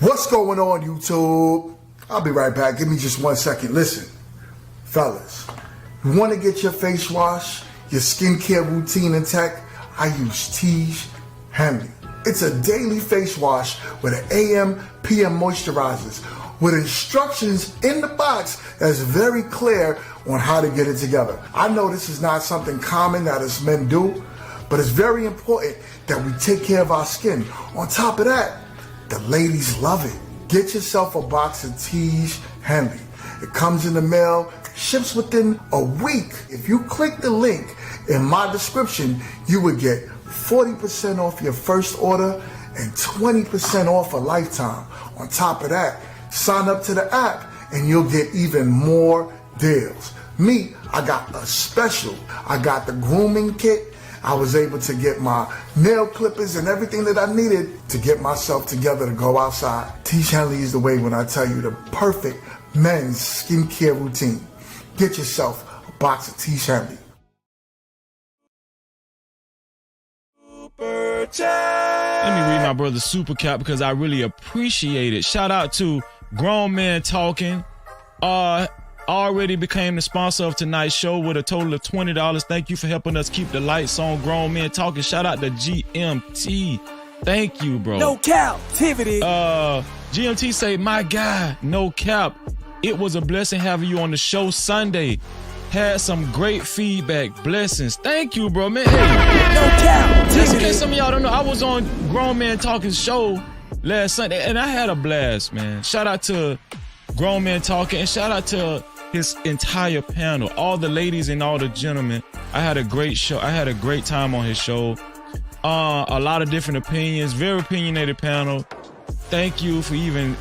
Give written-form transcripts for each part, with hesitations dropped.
What's going on, YouTube? I'll be right back. Give me just 1 second. Listen, fellas, you want to get your face wash, your skincare routine intact? I use Tiege Henley. It's a daily face wash with an AM, PM moisturizers with instructions in the box that's very clear on how to get it together. I know this is not something common that us men do, but it's very important that we take care of our skin. On top of that, the ladies love it. Get yourself a box of Tiege Henley. It comes in the mail, ships within a week. If you click the link in my description, you would get 40% off your first order and 20% off a lifetime. On top of that, sign up to the app and you'll get even more deals. Me, I got a special. I got the grooming kit. I was able to get my nail clippers and everything that I needed to get myself together to go outside. Tiege Henley is the way when I tell you the perfect men's skincare routine. Get yourself a box of Tiege Henley. Let me read my brother's super cap because I really appreciate it. Shout out to Grown Men Talking. Already became the sponsor of tonight's show with a total of $20. Thank you for helping us keep the lights on. Grown Men Talking. Shout out to GMT. Thank you, bro. No cap, Tivity. GMT say, my guy, no cap. It was a blessing having you on the show Sunday. Had some great feedback. Blessings. Thank you, bro, man. Hey, no cap, just in case some of y'all don't know, I was on Grown Man Talking show last Sunday, and I had a blast, man. Shout out to Grown Men Talking, and shout out to his entire panel, all the ladies and all the gentlemen. I had a great show. I had a great time on his show. A lot of different opinions, very opinionated panel. Thank you for even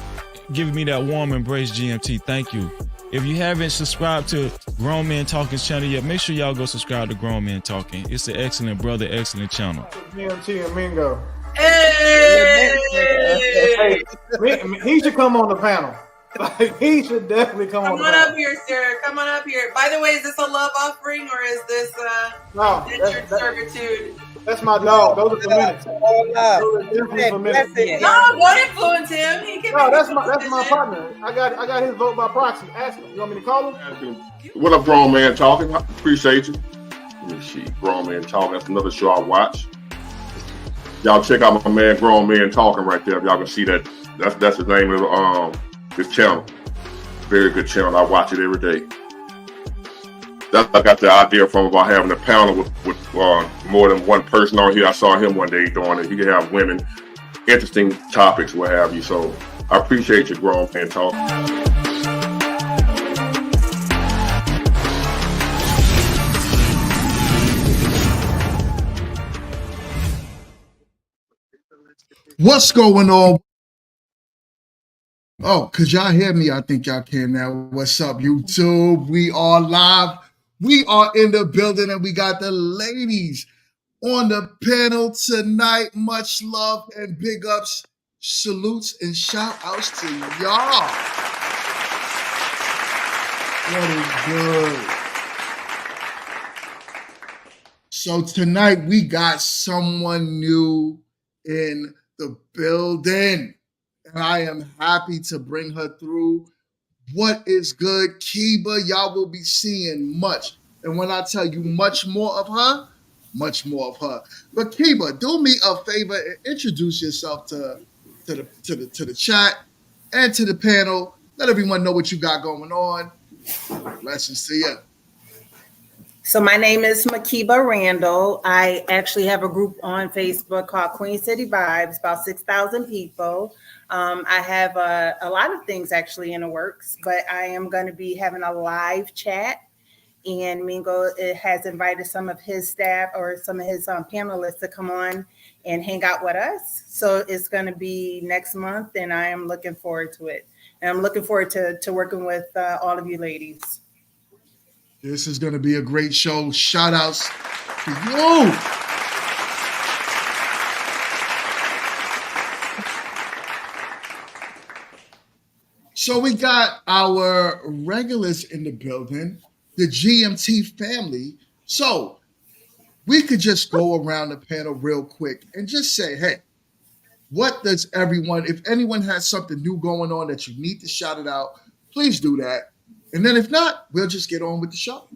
giving me that warm embrace, GMT. Thank you. If you haven't subscribed to Grown Men Talking's channel yet, make sure y'all go subscribe to Grown Men Talking. It's an excellent brother, excellent channel. GMT and Mingo. Hey! Hey, he should come on the panel. Like, he should definitely come on the Come on panel. up here, sir. Come on up here. By the way, is this a love offering or is this No, indentured servitude? that's my dog. Those are for minutes. Those are definitely for minutes. No, don't influence him. He can No, make that's his my decision. partner. I got his vote by proxy. Ask him. You want me to call him? What up, Grown Man Talking? Appreciate you. Let me see. Grown Man Talking. That's another show I watch. Y'all check out my man Grown Man Talking right there. If y'all can see that. That's the name of his channel. Very good channel. I watch it every day. That's I got the idea from about having a panel with more than one person on here. I saw him one day doing it. He can have women, interesting topics, what have you. So I appreciate you, Grown Man Talking. What's going on? Oh, could y'all hear me? I think y'all can now. What's up, YouTube? We are live. We are in the building, and we got the ladies on the panel tonight. Much love and big ups, salutes, and shout outs to y'all. What is good? So tonight we got someone new in the building. And I am happy to bring her through. What is good, Kiba? Y'all will be seeing much. And when I tell you much more of her, much more of her. But Kiba, do me a favor and introduce yourself to the chat and to the panel. Let everyone know what you got going on. Blessings to you. So my name is Makiba Randall. I actually have a group on Facebook called Queen City Vibes, about 6,000 people. I have a lot of things actually in the works, but I am going to be having a live chat. And Mingo has invited some of his staff or some of his panelists to come on and hang out with us. So it's going to be next month, and I am looking forward to it. And I'm looking forward to working with all of you ladies. This is going to be a great show. Shout outs to you. So we got our regulars in the building, the GMT family. So we could just go around the panel real quick and just say, hey, what does everyone, if anyone has something new going on that you need to shout it out, please do that. And then if not, we'll just get on with the show.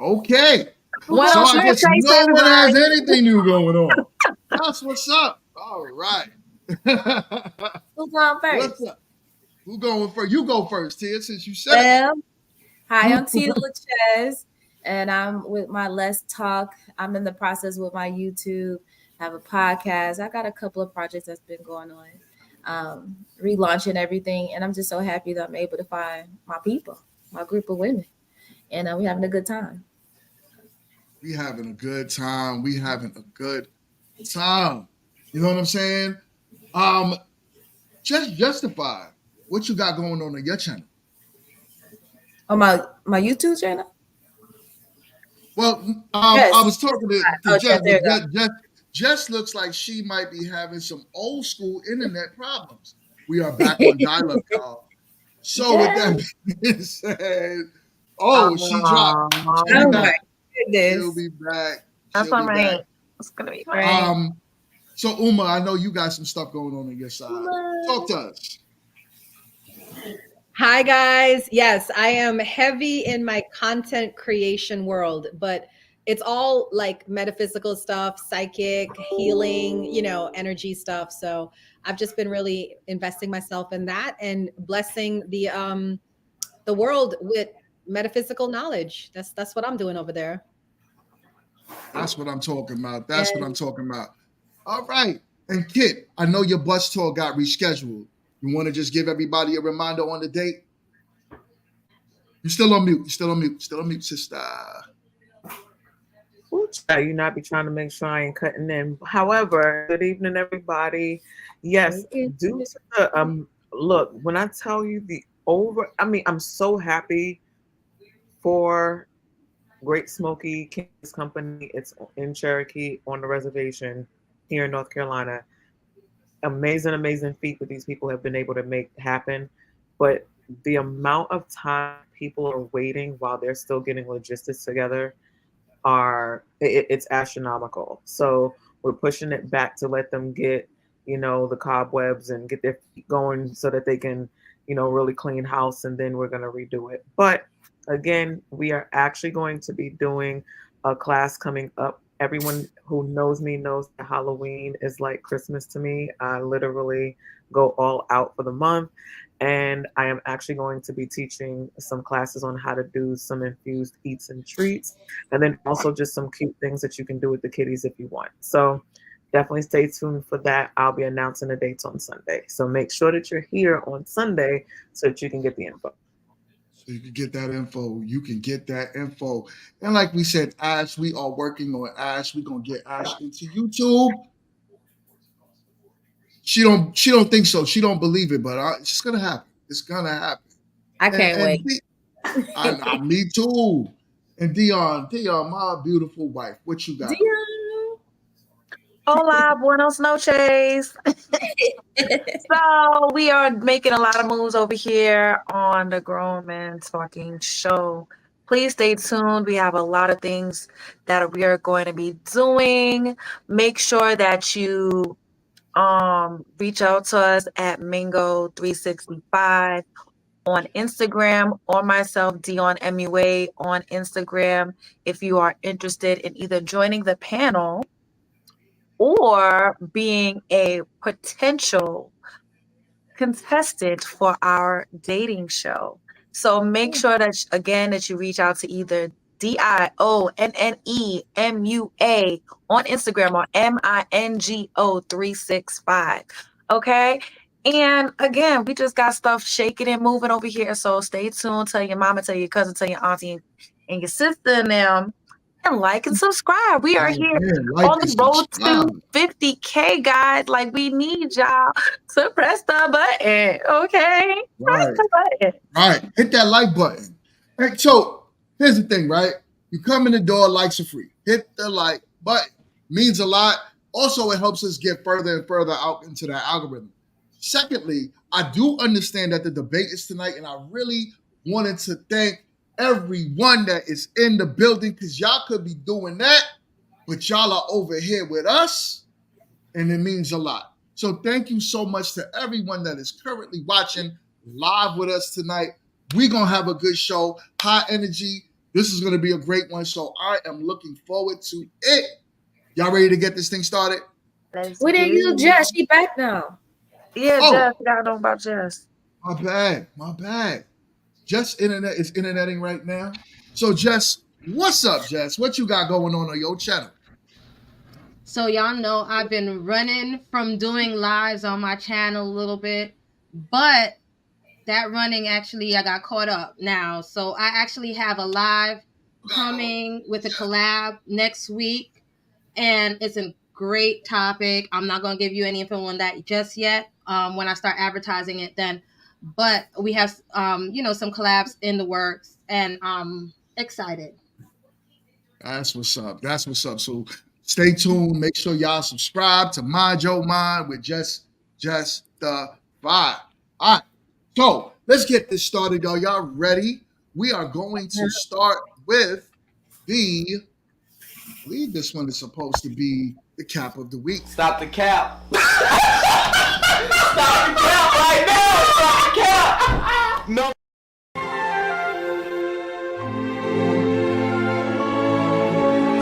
Okay. Well, So I guess say no one has everybody. anything new going on. That's what's up. All right. Who's going first? What's up? Who going first? You go first, Tia, since you said it. Well, hi, I'm Tina Lachez, and I'm with my Let's Talk. I'm in the process with my YouTube. I have a podcast. I got a couple of projects that's been going on, relaunching everything, and I'm just so happy that I'm able to find my people, my group of women, and we're having a good time. We having a good time. We having a good time. You know what I'm saying? Just justify what you got going on your channel. On my YouTube channel? Well, Yes. I was talking to Oh, Jess, there you but Jess looks like she might be having some old school internet problems. We are back on dial-up, y'all. So with that being said, she dropped. Oh my goodness. She'll be back. That's She'll all be right. back. It's gonna be fine. So Uma, I know you got some stuff going on your side. Talk to us. Hi, guys. Yes, I am heavy in my content creation world, but it's all like metaphysical stuff, psychic, healing, energy stuff. So I've just been really investing myself in that and blessing the world with metaphysical knowledge. That's what I'm doing over there. That's what I'm talking about. What I'm talking about. All right. And Kit, I know your bus tour got rescheduled. You want to just give everybody a reminder on the date? You're still on mute. You're still on mute. Still on mute, sister. You not be trying to make sure I ain't cutting in. However, good evening, everybody. Yes, due to the look, when I tell you I'm so happy for Great Smoky Kings Company. It's in Cherokee on the reservation here in North Carolina. Amazing feat that these people have been able to make happen. But the amount of time people are waiting while they're still getting logistics together it's astronomical. So we're pushing it back to let them get, the cobwebs and get their feet going so that they can, really clean house, and then we're going to redo it. But again, we are actually going to be doing a class coming up. Everyone who knows me knows that Halloween is like Christmas to me. I literally go all out for the month. And I am actually going to be teaching some classes on how to do some infused eats and treats, and then also just some cute things that you can do with the kiddies if you want. So definitely stay tuned for that. I'll be announcing the dates on Sunday. So make sure that you're here on Sunday so that you can get the info. So you can get that info. You can get that info. And like we said, Ash, we are working on Ash. We're going to get Ash into YouTube. She don't think so. She don't believe it, but it's just gonna happen. It's gonna happen. I can't wait. Me too. And Dion, my beautiful wife, what you got? Dion. Hola, buenos noches. So we are making a lot of moves over here on the Grown Man Talking Show. Please stay tuned. We have a lot of things that we are going to be doing. Make sure that you reach out to us at Mingo365 on Instagram, or myself, Dion MUA, on Instagram, if you are interested in either joining the panel or being a potential contestant for our dating show. So make sure that, again, that you reach out to either DIONNEMUA on Instagram or MINGO365. Okay. And again, we just got stuff shaking and moving over here. So stay tuned. Tell your mama, tell your cousin, tell your auntie, and your sister and them. And like and subscribe. We are here on the road to 50K, guys. Like, we need y'all to press the button. Okay. Press the button. Right. Hit that like button. Hey, so here's the thing, right? You come in the door, likes are free. Hit the like button. Means a lot. Also, it helps us get further and further out into that algorithm. Secondly, I do understand that the debate is tonight, and I really wanted to thank everyone that is in the building, because y'all could be doing that, but y'all are over here with us, and it means a lot. So thank you so much to everyone that is currently watching live with us tonight. We're going to have a good show, high energy. This is going to be a great one, so I am looking forward to it. Y'all ready to get this thing started? We didn't use Jess. She back now. Yeah, Jess. I don't know about Jess. My bad. Jess internet is interneting right now. So Jess, what's up, Jess? What you got going on your channel? So y'all know I've been running from doing lives on my channel a little bit, but that running actually I got caught up now. So I actually have a live coming with a collab next week, and it's a great topic. I'm not going to give you any info on that just yet. When I start advertising it then. But we have, some collabs in the works, and I'm excited. That's what's up. So stay tuned. Make sure y'all subscribe to Mind Your Mind with Just the Vibe. All right. So let's get this started, y'all. Y'all ready? We are going to start with I believe this one is supposed to be the cap of the week. Stop the cap. Stop the cap right now. Stop the cap. No.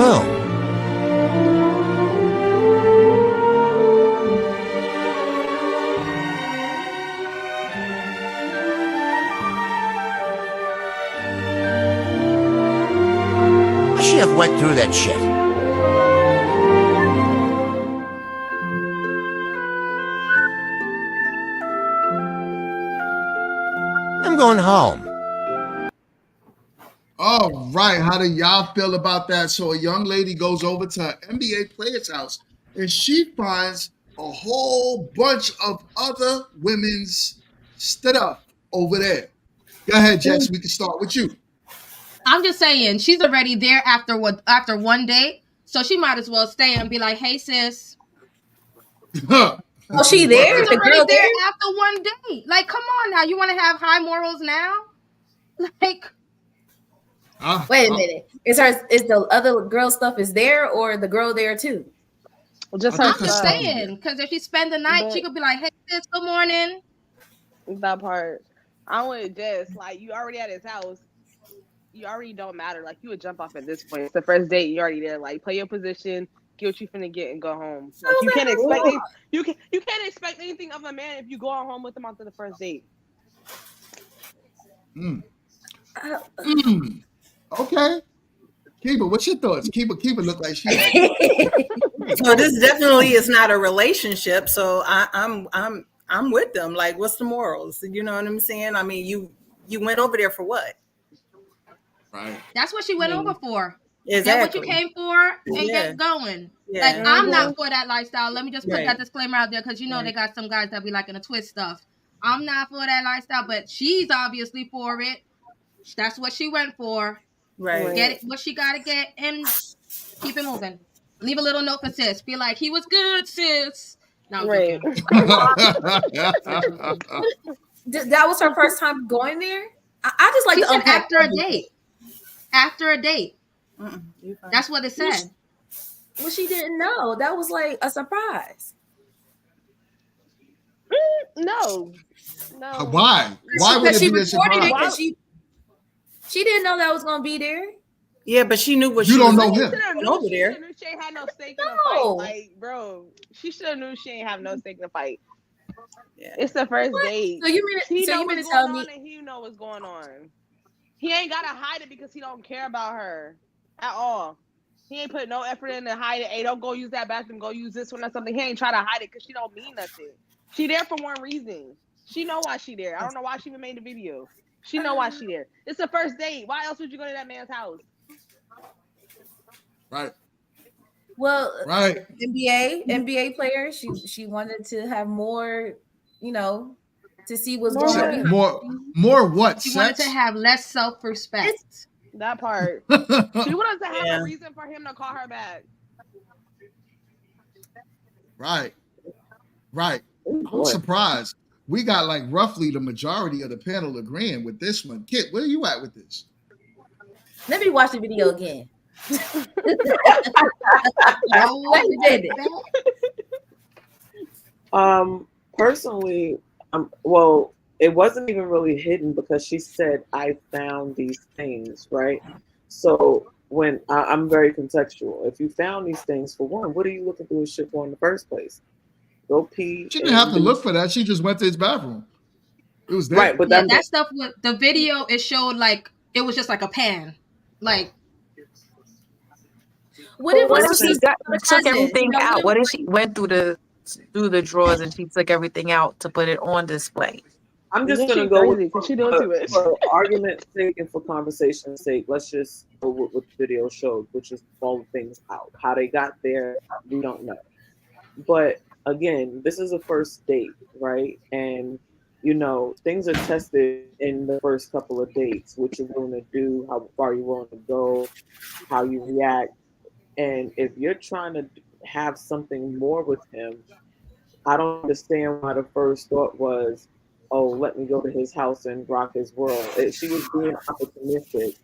Oh. I should have went through that shit. going home. All right, how do y'all feel about that? So a young lady goes over to an NBA player's house and she finds a whole bunch of other women's stuff over there. Go ahead, Jess. We can start with you. I'm just saying, she's already there after one date, so she might as well stay and be like, "Hey, sis." Oh, she there? She's The already girl there there? after one date. Like, come on now, you want to have high morals now? Like, Wait a minute. Is the other girl stuff is there or the girl there too? Just I'm just saying, because if she spend the night, she could be like, "Hey, sis, good morning." That part. I'm with Jess. Like, you already at his house. You already don't matter. Like, you would jump off at this point. It's the first date. You already there. Like, play your position, get what you finna get, and go home. Like, you can't expect you can't expect anything of a man if you go on home with him after the first date. Okay. Kiba, what's your thoughts? Kiba look like she. So this definitely is not a relationship. So I'm with them. Like, what's the morals? You know what I'm saying? I mean, you went over there for what? Right. That's what she went over for. Exactly. Get what you came for and get going. Yeah. Like, I'm not for that lifestyle. Let me just put Right. that disclaimer out there because they got some guys that be liking to twist stuff. I'm not for that lifestyle, but she's obviously for it. That's what she went for. Right. Get it, what she got to get and keep it moving. Leave a little note for sis. Be like, he was good, sis. No, I'm joking. That was her first time going there? I just like she to said unpack after a date. After a date. That's what it said. Well, she didn't know. That was like a surprise. No. Why? Why would it be a surprise? She didn't know that was gonna be there. Yeah, but she knew what You she don't was know doing him. over there. She knew she ain't had no stake in the fight. Like, bro, she should have knew she ain't have no stake in the fight. Yeah. It's the first date. So you mean he so know you mean what's to tell going me on and he know what's going on. He ain't gotta hide it because he don't care about her at all. He ain't put no effort in to hide it. Hey, don't go use that bathroom. Go use this one or something. He ain't try to hide it because she don't mean nothing. She there for one reason. She know why she there. I don't know why she even made the video. She know why she there. It's the first date. Why else would you go to that man's house? Right. well Right. NBA player. She wanted to have more, to see what's going on behind More what? She wanted to have less self-respect. That part. She wanted to have a reason for him to call her back. Right. I'm surprised. We got like roughly the majority of the panel agreeing with this one. Kit, where are you at with this? Let me watch the video again. Personally, well, it wasn't even really hidden because she said, I found these things, right? So when I'm very contextual, if you found these things, for one, what are you looking through his shit for in the first place? Go pee. She didn't have to look for that. She just went to his bathroom. It was there. Right, but that stuff with the video, it showed like it was just like a pan. Like, what if she took everything out? What if she went through the drawers and she took everything out to put it on display? I'm just gonna go for argument's sake and for conversation's sake. Let's just go with what the video showed, which is all things out. How they got there, we don't know. But again, this is a first date, right? And things are tested in the first couple of dates. What you're willing to do, how far you're willing to go, how you react. And if you're trying to have something more with him, I don't understand why the first thought was, oh, let me go to his house and rock his world. She was being opportunistic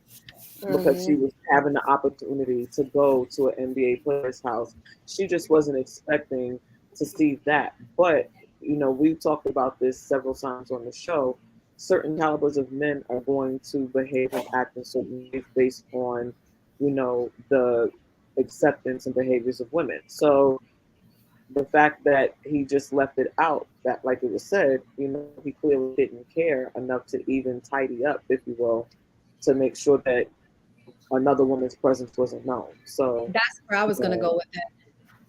because she was having the opportunity to go to an NBA player's house. She just wasn't expecting to see that. But, we've talked about this several times on the show. Certain calibers of men are going to behave and act in certain ways based on, the acceptance and behaviors of women. So the fact that he just left it out, that like it was said, he clearly didn't care enough to even tidy up, if you will, to make sure that another woman's presence wasn't known. So that's where I was going to go with that.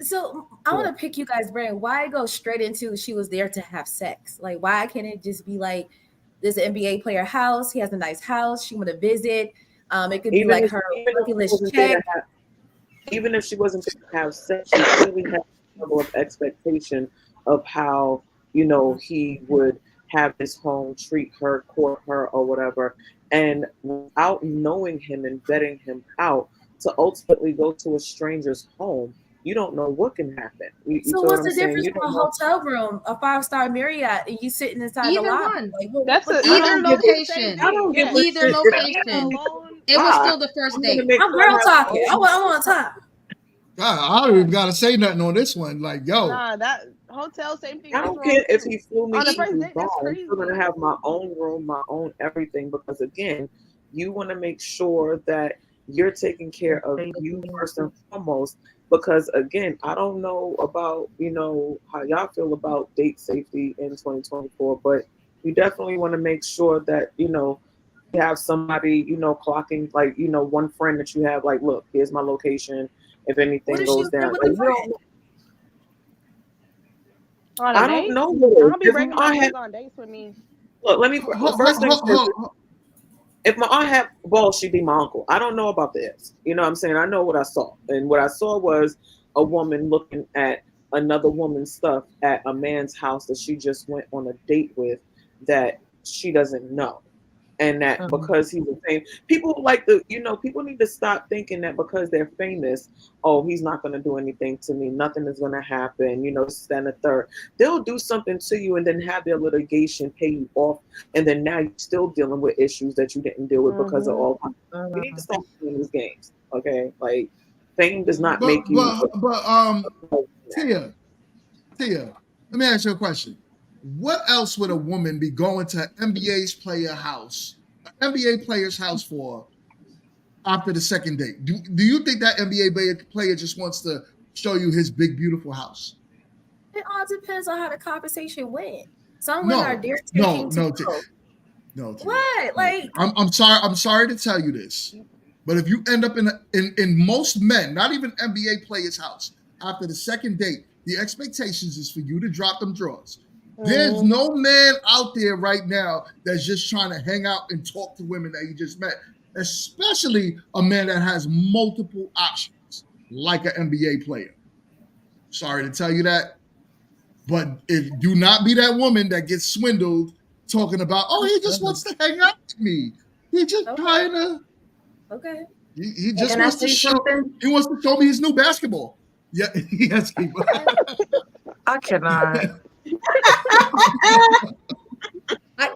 So I want to pick you guys' brain. Why go straight into she was there to have sex? Like, why can't it just be like, there's an NBA player house. He has a nice house. She want to visit. It could be Even like if her even if bucket she list wasn't there check. to have, even if she wasn't there to have sex, she clearly had a level of expectation of how, you know, he would have his home, treat her, court her, or whatever. And without knowing him and vetting him out, to ultimately go to a stranger's home, you don't know what can happen. You So feel what what's I'm the saying? difference You from don't a know. hotel room, a 5-star Marriott, and you sitting inside the Either lobby? one. Like, That's a I Either don't give a location. I don't give a Either shit if I location. alone. It was buy. still the first I'm gonna date. make I'm sure I girl have my talking. I own. want to talk. God, I don't even gotta say nothing on this one. Like, yo, Nah, that hotel, same thing. I That's don't wrong care if too. he flew me On the to first date, Dubai. that's I'm crazy. still gonna have my own room, my own everything, because again, you want to make sure that you're taking care of you first and foremost. Because again, I don't know about, you know, how y'all feel about date safety in 2024, but you definitely want to make sure that, you know, you have somebody, you know, clocking, like, you know, one friend that you have, like, look, here's my location. If What anything if she goes was there down, with like, a you friend? On a I don't date? know. I don't be If bringing I my have, friends on dates with me. look, let me, first things first, Ho- if my aunt had balls, she'd be my uncle. I don't know about the ifs. You know what I'm saying? I know what I saw. And what I saw was a woman looking at another woman's stuff at a man's house that she just went on a date with that she doesn't know. And that because he's a famous, people like the, you know, people need to stop thinking that because they're famous, oh, he's not going to do anything to me. Nothing is going to happen. You know, this, that, and the third. They'll do something to you and then have their litigation pay you off. And then now you're still dealing with issues that you didn't deal with because of all. You need to stop playing these games. Okay. Like, fame does not but make you. Tia, let me ask you a question. What else would a woman be going to an NBA player's house for after the second date? Do you think that NBA player just wants to show you his big, beautiful house? It all depends on how the conversation went. Some women are dare taking to go. No, Tia. What? Like, I'm sorry. I'm sorry to tell you this, but if you end up in most men, not even NBA players' house, after the second date, the expectations is for you to drop them drawers. There's no man out there right now that's just trying to hang out and talk to women that you just met, especially a man that has multiple options, like an NBA player. Sorry to tell you that, but if do not be that woman that gets swindled talking about, oh, he just wants to hang out with me. He just trying to. okay. He just Can I wants to say show. something? He wants to show me his new basketball. Yeah, yes, Keeper. I cannot.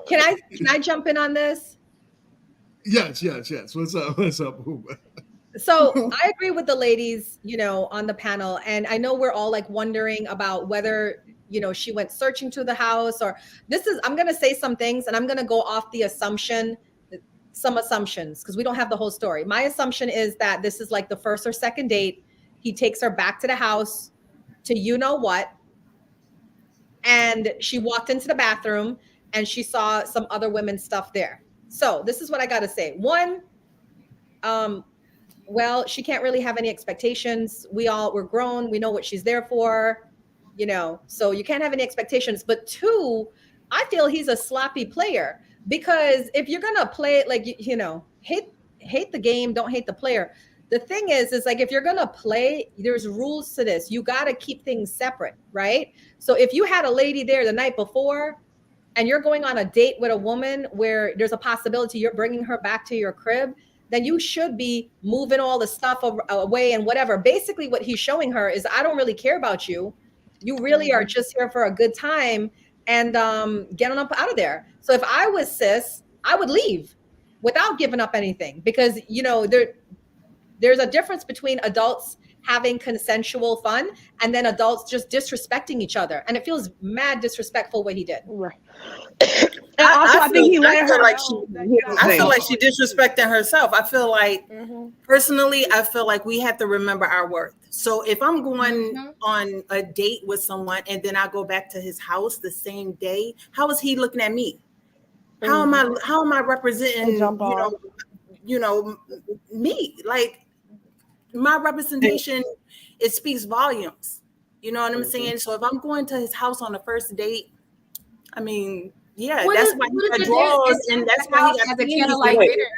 Can I jump in on this? yes. What's up? What's up, Hoover? So I agree with the ladies, you know, on the panel. And I know we're all like wondering about whether, you know, she went searching to the house or I'm going to say some things and I'm going to go off the assumption, some assumptions, because we don't have the whole story. My assumption is that this is like the first or second date. He takes her back to the house to you know what. And she walked into the bathroom and she saw some other women's stuff there. So this is what I got to say. One, well, she can't really have any expectations. We're grown. We know what she's there for, you know, so you can't have any expectations. But two, I feel he's a sloppy player because if you're going to play it like, you know, hate the game, don't hate the player. The thing is like, if you're going to play, there's rules to this. You got to keep things separate, right? So if you had a lady there the night before and you're going on a date with a woman where there's a possibility you're bringing her back to your crib, then you should be moving all the stuff away and whatever. Basically, what he's showing her is, I don't really care about you. You really are just here for a good time and getting up out of there. So if I was cis, I would leave without giving up anything because, you know, there's a difference between adults having consensual fun and then adults just disrespecting each other. And it feels mad disrespectful what he did. Right. And also, I think he let her know that he got I feel like caught. she disrespecting herself. I feel like personally, I feel like we have to remember our worth. So if I'm going on a date with someone and then I go back to his house the same day, how is he looking at me? How am I representing, you know, me? Like my representation, it speaks volumes. You know what I'm saying? So if I'm going to his house on the first date, I mean, Yeah, What that's if why he what if got the date draws, is and at that's the why he house got as a panties. candlelight Wait. dinner?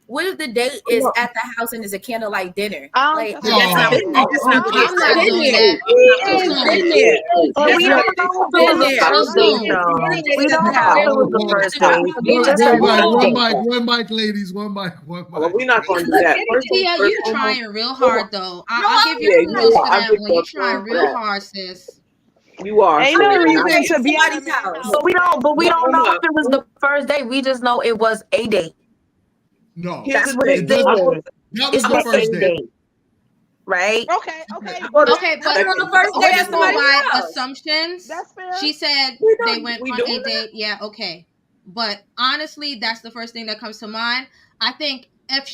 What if the date is at the house and it's a candlelight dinner? I Like don't But think that's so. not Oh, been there. That's not been there. I'm not been doing there. that. It Too ain't soon. been there. And That's we not don't know if it been was the there. Too first date, soon. though. Anything We is don't at know if it the was oh, the house. first You have to date. drop We it off just at had one the mic, one one date. mic, one mic, ladies, one mic, one Well, mic. we're not going to do that. First things Tia, first, you Uma, trying real Uma, hard though. No, I'll give you yeah, you kudos are. for I that give one. you You applause trying for real that. hard, sis. You are. Ain't So no I'm now, reason at to be at a somebody's man's house. house. But we don't know if Uma, it was the first date. We just know it was a date. No, here's That's the what it thing. it doesn't. says. That was It's the the first A date. date, right? Okay, okay, Hold on Okay, a but Nothing on second. the first day we're at just going somebody's by house. assumptions. that's fair. She said We're they not. went We on doing a that? date. Yeah, okay. But honestly, that's the first thing that comes to mind. I think if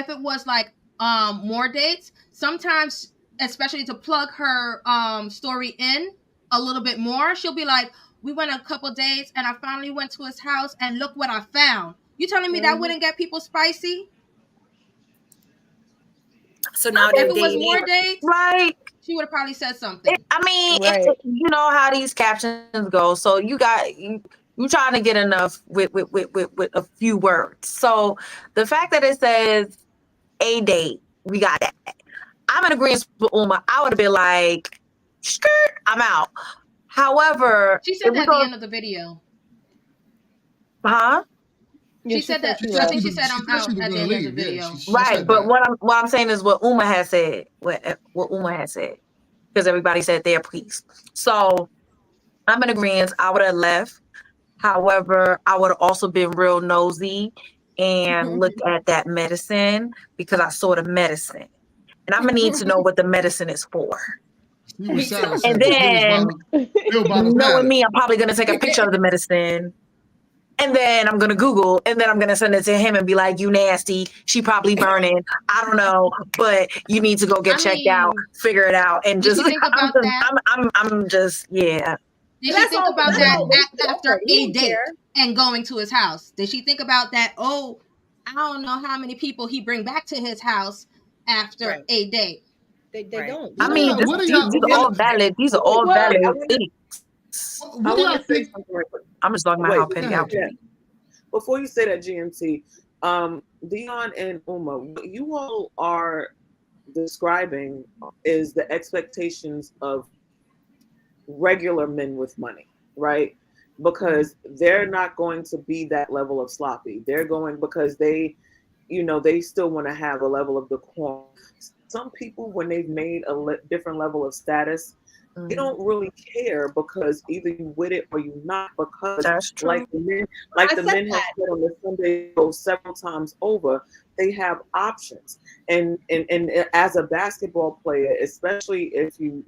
it was like more dates, sometimes especially to plug her story in a little bit more, she'll be like, we went a couple dates and I finally went to his house and look what I found. You telling me that wouldn't get people spicy? So now they're If it was dating. more dates, Right. she would have probably said something. I mean, Right. you know how these captions go. So you trying to get enough with a few words. So the fact that it says a date, we got that. I'm in agreement with Uma. I would have been like, skirt, I'm out. However, She said that at the end of the video. huh? Yeah, She said that. She I said think she said she I'm said she out was at the gonna end of the leave. Yeah, video. she Right, said but that. what I'm saying is what Uma has said. What Uma has said, because everybody said their piece. So I'm in agreement. I would have left. However, I would have also been real nosy and looked at that medicine because I saw the medicine, and I'm gonna need to know what the medicine is for. She was sound And sensitive. then, Bill bottle knowing panic. me, I'm probably gonna take a picture of the medicine. And then I'm gonna Google, and then I'm gonna send it to him and be like, "You nasty. She probably burning. I don't know, but you need to go get I checked out, mean, figure it out." And did just, she think about that? I'm just, yeah. Did But she that's think all. about That's that all wasted after effort. He a don't date care. and going to his house? Did she think about that? Oh, I don't know how many people he bring back to his house after Right. a date. They Right. don't. I mean, What are these y'all? are all valid. These are all Wait, valid I want things. What do y'all to say think? something right quick. I'm just talking about Wait, how before petty Go I ahead. can yeah, be. before you say that, GMT, Dion and Uma, what you all are describing is the expectations of regular men with money, right? Because they're not going to be that level of sloppy. They're going because they still want to have a level of decorum. Some people, when they've made a different level of status, they don't really care because either you with it or you not. Because That's true. like the men have said on the Sunday show several times over, they have options. And as a basketball player, especially if you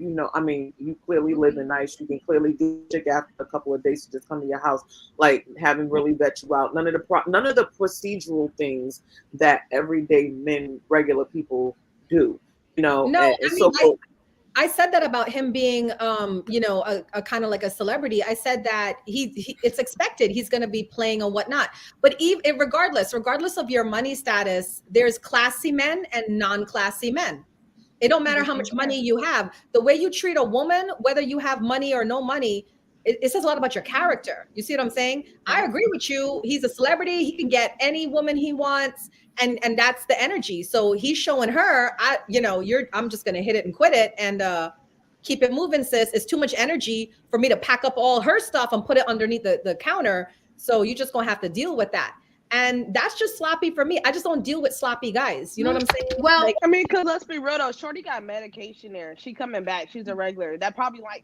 clearly live in nice, you can clearly do chick after a couple of days to just come to your house, like having really vet you out. None of the procedural things that everyday men, regular people do. No, And I mean, so I said that about him being, a kind of like a celebrity. I said that it's expected he's going to be playing or whatnot. But even regardless of your money status, there's classy men and non-classy men. It don't matter how much money you have. The way you treat a woman, whether you have money or no money, it says a lot about your character. You see what I'm saying? I agree with you. He's a celebrity. He can get any woman he wants, and that's the energy. So he's showing her, I'm just gonna hit it and quit it and keep it moving, sis. It's too much energy for me to pack up all her stuff and put it underneath the counter. So you're just gonna have to deal with that. And that's just sloppy for me. I just don't deal with sloppy guys. You know what I'm saying? Well, Like, I mean, because let's be real though, Shorty got medication there. She coming back. She's a regular. That probably might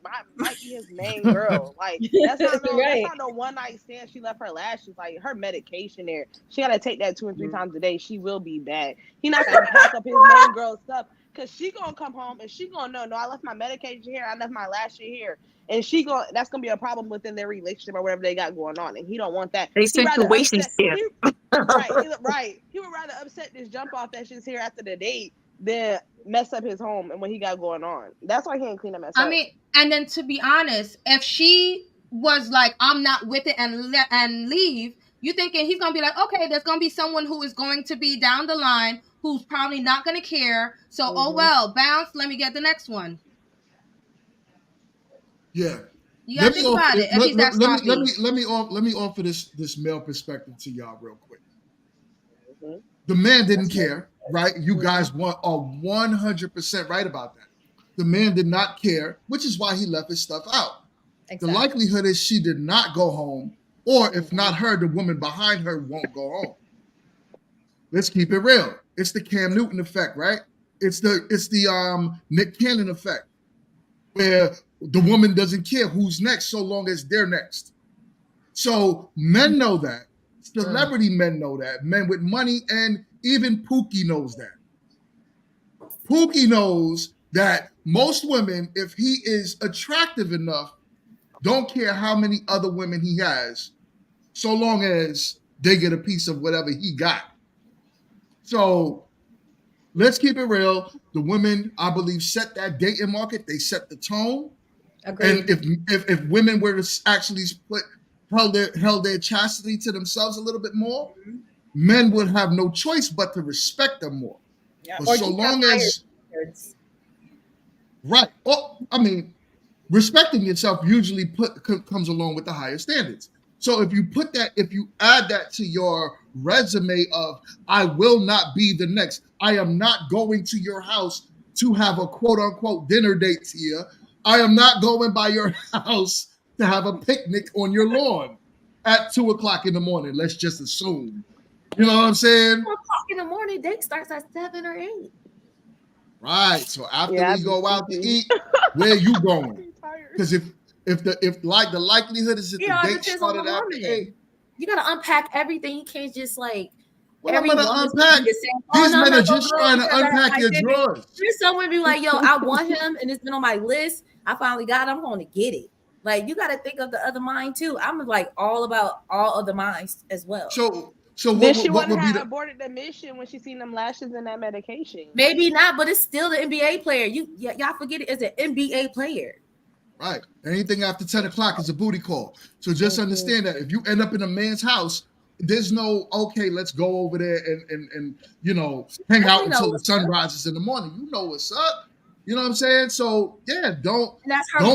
be his main girl. Like that's not Right. no one night stand. She left her lashes. Like her medication there. She got to take that 2 and 3 times a day. She will be back. He not gonna pack up his main girl stuff because she gonna come home and she gonna know. No, I left my medication here. I left my lashes here. And that's gonna be a problem within their relationship or whatever they got going on, and he don't want that. They He rather situations upset. here. Right. He would rather upset this jump off that's just here after the date than mess up his home and what he got going on. That's why he ain't clean that mess up. I mean, and then to be honest, if she was like, I'm not with it and leave, you thinking he's gonna be like, okay, there's gonna be someone who is going to be down the line who's probably not gonna care. So, oh well, bounce. Let me get the next one. Yeah. You gotta think about it. If he's that sloppy. Let me offer this male perspective to y'all real quick. The man didn't care, right? You guys are 100% right about that. The man did not care, which is why he left his stuff out. Exactly. The likelihood is she did not go home, or if not her, the woman behind her won't go home. Let's keep it real. It's the Cam Newton effect, right? It's the Nick Cannon effect, where the woman doesn't care who's next so long as they're next. So men know that. Celebrity men know that. Men with money, and even Pookie knows that. Pookie knows that most women, if he is attractive enough, don't care how many other women he has, so long as they get a piece of whatever he got. So let's keep it real. The women, I believe, set that dating market. They set the tone. Agreed. And if women were to actually held their chastity to themselves a little bit more, men would have no choice but to respect them more. Yeah. But so long as right, I mean, respecting yourself usually comes along with the higher standards. So if you add that to your resume of I will not be the next, I am not going to your house to have a quote unquote dinner date here. I am not going by your house to have a picnic on your lawn at 2:00 in the morning. Let's just assume. You know what I'm saying? 2:00 in the morning, date starts at 7 or 8. Right. So after we go out to eat, where you going? Because if the likelihood is that the date started after 8. You gotta unpack everything. You can't just like. Well, I'm gonna unpack. These men are just trying to unpack your drawers. There's someone be like, "Yo, I want him, and it's been on my list. I finally got it. I'm going to get it." Like you got to think of the other mind too. I'm like all about all of the minds as well. So she wouldn't have aborted the mission when she seen them lashes and that medication. Maybe not, but it's still the NBA player. Y'all forget it as an NBA player. Right. Anything after 10:00 is a booty call. So just understand that if you end up in a man's house, there's no okay. Let's go over there and hang out until the sun rises in the morning. You know what's up. You know what I'm saying? So yeah, don't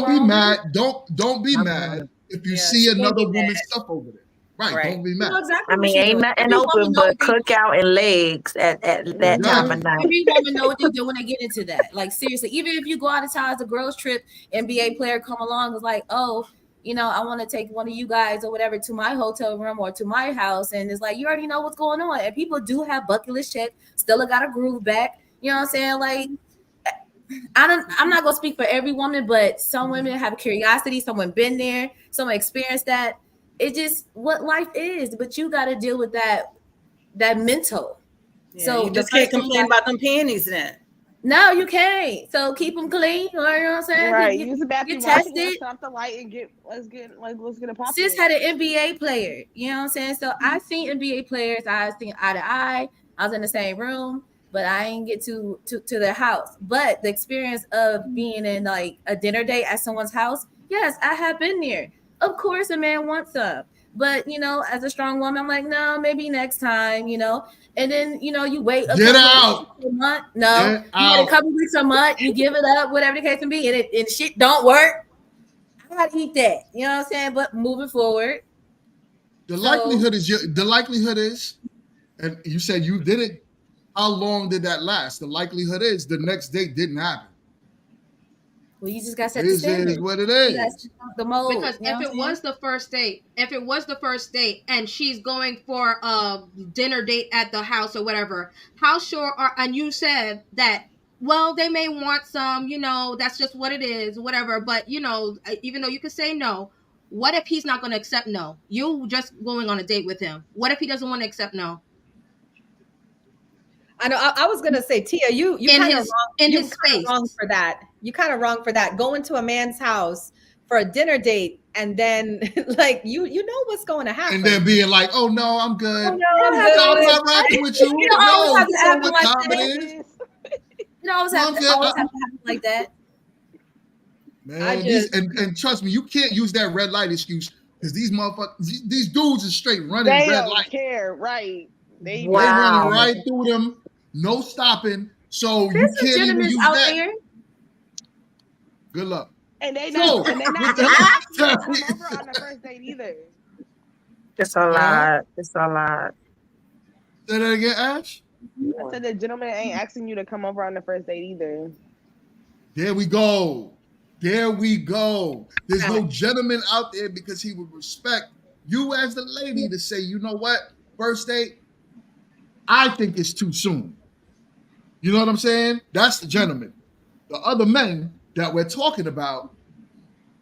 be mad. Don't be mad if you see another woman's stuff over there. Right. Don't be mad. You know exactly I mean, ain't nothing open but cookout and legs at that time of night. Every woman know what they do when they get into that. Like seriously, even if you go out of town as a girls trip, NBA player come along is like, oh, I want to take one of you guys or whatever to my hotel room or to my house, and it's like you already know what's going on. And people do have bucket list check. Still got a groove back. You know what I'm saying? Like. I'm not gonna speak for every woman, but some women have curiosity. Someone been there, someone experienced that. It's just what life is, but you got to deal with that mental. Yeah, so you just can't complain about them panties then. No, you can't. So keep them clean. You know what I'm saying? Right. Use the bathroom. Get tested. Stop the light and let's get it popping. Sis had an NBA player. You know what I'm saying? So I've seen NBA players. I've seen eye to eye. I was in the same room. But I ain't get to their house. But the experience of being in like a dinner date at someone's house, yes, I have been there. Of course, a man wants some. But, as a strong woman, I'm like, no, maybe next time, And then, you wait a month. No, you wait a couple weeks or a month. You give it up, whatever the case may be. And shit don't work. I got to eat that. You know what I'm saying? But moving forward. The likelihood is, and you said you did it. How long did that last? The likelihood is the next date didn't happen. Well, you just got to set the standard. It is what it is. The mold. Because if it was the first date, and she's going for a dinner date at the house or whatever, how sure are? And you said that, well, they may want some. That's just what it is, whatever. But even though you could say no, what if he's not going to accept no? You just going on a date with him. What if he doesn't want to accept no? I know. I was gonna say, Tia, you kind of wrong. His space. Wrong for that. You kind of wrong for that. Going to a man's house for a dinner date and then like you know what's going to happen. And then being like, oh no, I'm good. Oh, no, I'm not rocking with you. I have to happen like that. I always have to happen like that. Man, and trust me, you can't use that red light excuse because these motherfuckers, these dudes are straight running they red don't light. Care, right? They running right through them. No stopping, so you can't even use that. There. Good luck. And they know. And they're not. come over on the first date either. It's a lot. It's a lot. Say that again, Ash. I said the gentleman ain't asking you to come over on the first date either. There we go. There we go. There's no gentleman out there because he would respect you as the lady to say, you know what, first date, I think it's too soon. You know what I'm saying? That's the gentleman. The other men that we're talking about,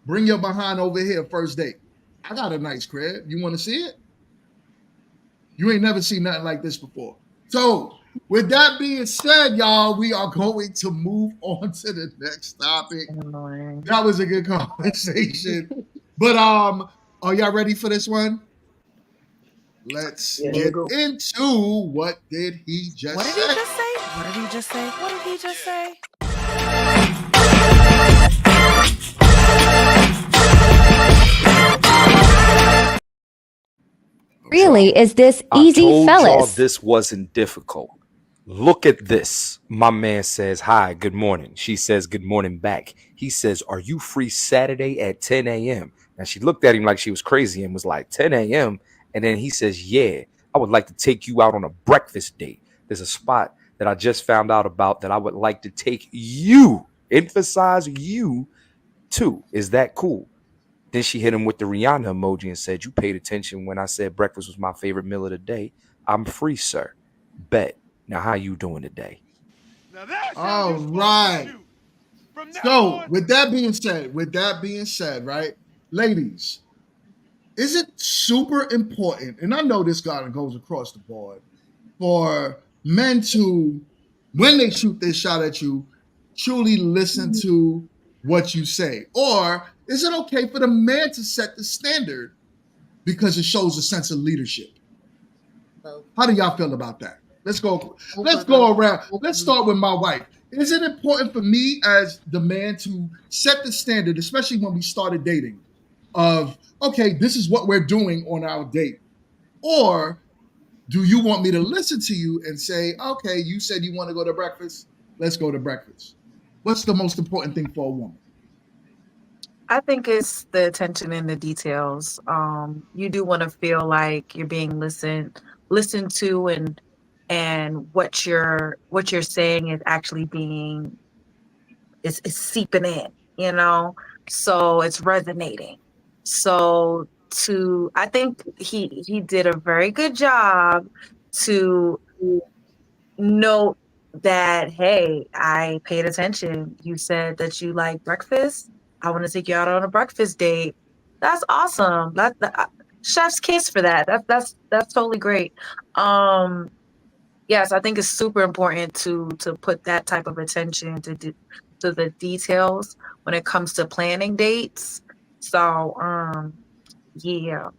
bring your behind over here first date. I got a nice crib. You want to see it? You ain't never seen nothing like this before. So, with that being said, y'all, we are going to move on to the next topic. That was a good conversation. But are y'all ready for this one? Let's get into what did he just What did say? he just say? What did he just say? What did he just say? Really, is this easy, I told y'all fellas? this wasn't difficult. Look at this. My man says, hi, good morning. She says, good morning back. He says, are you free Saturday at 10 a.m.? Now she looked at him like she was crazy and was like, 10 a.m.? And then he says, yeah, I would like to take you out on a breakfast date. There's a spot that I just found out about that I would like to take you, emphasize you, to. Is that cool? Then she hit him with the Rihanna emoji and said, you paid attention when I said breakfast was my favorite meal of the day. I'm free, sir. Bet. Now, how you doing today? All right. So, with that being said, right, ladies, is it super important, and I know this kind of goes across the board, for men to, when they shoot their shot at you, truly listen to what you say? Or is it okay for the man to set the standard because it shows a sense of leadership? How do y'all feel about that? Let's go around. Let's start with my wife. Is it important for me as the man to set the standard, especially when we started dating, of, okay, this is what we're doing on our date? Or do you want me to listen to you and say, okay, you said you want to go to breakfast, let's go to breakfast? What's the most important thing for a woman? I think it's the attention and the details. You do want to feel like you're being listened to, and what you're saying is actually being is seeping in, you know, so it's resonating. So I think he did a very good job to note that, hey, I paid attention. You said that you like breakfast. I want to take you out on a breakfast date. That's awesome. Chef's kiss for that. That's totally great. Yes, I think it's super important to put that type of attention to the details when it comes to planning dates. So, yeah,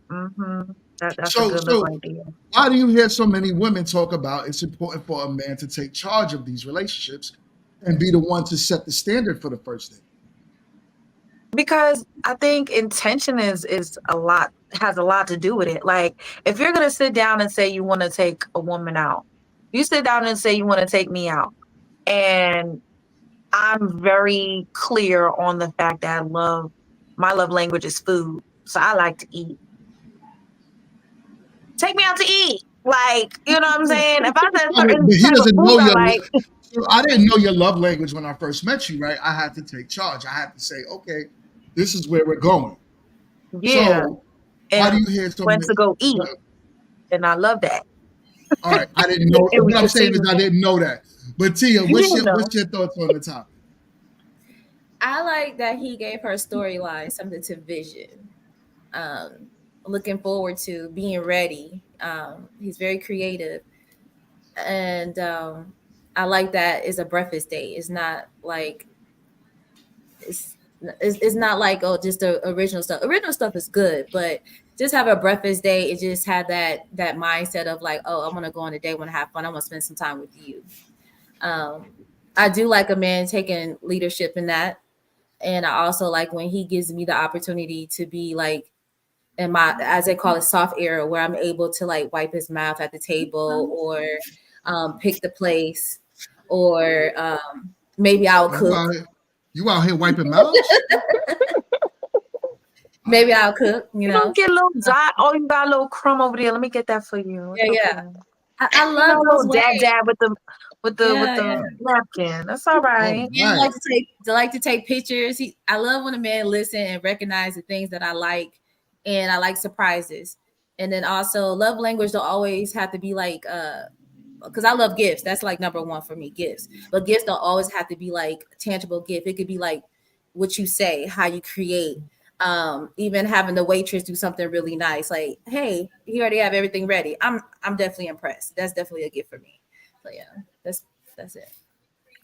that's a good little idea. Why do you hear so many women talk about it's important for a man to take charge of these relationships and be the one to set the standard for the first date? Because I think intention has a lot to do with it. Like, if you're gonna sit down and say you want to take a woman out, you sit down and say you want to take me out, and I'm very clear on the fact that my love language is food, so I like to eat. Take me out to eat. Like, you know what I'm saying? If I said certain But he type of doesn't know food I your. like, So I didn't know your love language when I first met you, right? I had to take charge. I had to say, okay, this is where we're going. yeah. So And why do you hear so went many? to go eat, and I love that. All right, I didn't know. And we What I'm saying is I continue. didn't know that. But Tia, You what's know. your thoughts on the topic? I like that he gave her storyline something to vision. Looking forward to being ready. He's very creative, and I like that it's a breakfast date. It's not like it's not like, oh, just the original stuff. Original stuff is good, but just have a breakfast date. It just had that mindset of like, oh, I want to go on a date, want to have fun, I want to spend some time with you. I do like a man taking leadership in that. And I also like when he gives me the opportunity to be like in my, as they call it, soft era, where I'm able to like wipe his mouth at the table, or pick the place, or maybe I'll cook. You out here wiping mouths? Maybe I'll cook. You You know. don't get a little dot. Oh, you got a little crumb over there. Let me get that for you. Yeah, It's yeah. okay. I You know, love a those little dab ways. dab with Yeah, the napkin. That's all right. And like to take pictures. I love when a man listen and recognize the things that I like, and I like surprises. And then also, love language don't always have to be like because I love gifts. That's like number one for me, gifts. But gifts don't always have to be like tangible gift. It could be like what you say, how you create. Even having the waitress do something really nice, like, hey, you already have everything ready. I'm definitely impressed. That's definitely a gift for me. So yeah, that's it.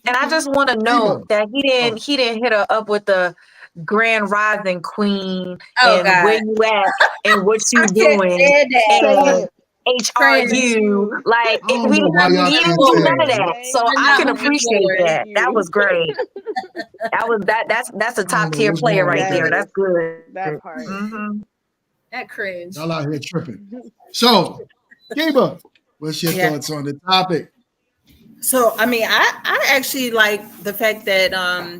And I just want to note that he didn't hit her up with the Grand Rising Queen Oh and where God. you at and what I you can't doing stand that. and HRU. Like I don't know why y'all he can't didn't do say none of that. that. So I'm I not can moving appreciate forward. that. That was great. That's a I top don't know tier what's player wrong with right there. that. That's good. That part. Mhm. That cringe. Y'all out here tripping. So, Kiba, what's your Yeah. thoughts on the topic? So I mean, I actually like the fact that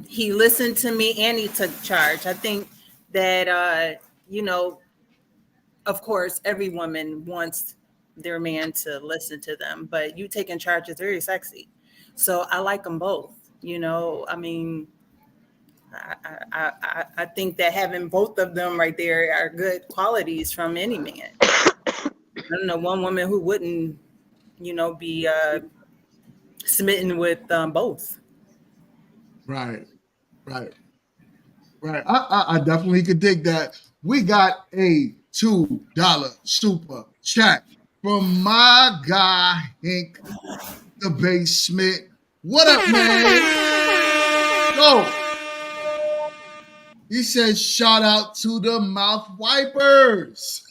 he listened to me and he took charge. I think that you know, of course, every woman wants their man to listen to them, but you taking charge is very sexy. So I like them both. You know, I mean, I think that having both of them right there are good qualities from any man. I don't know one woman who wouldn't, you know, be smitten with both. Right, right, right. I definitely could dig that. We got a $2 super chat from my guy Hank the Basement. What up, man? Yo, he says shout out to the mouth wipers.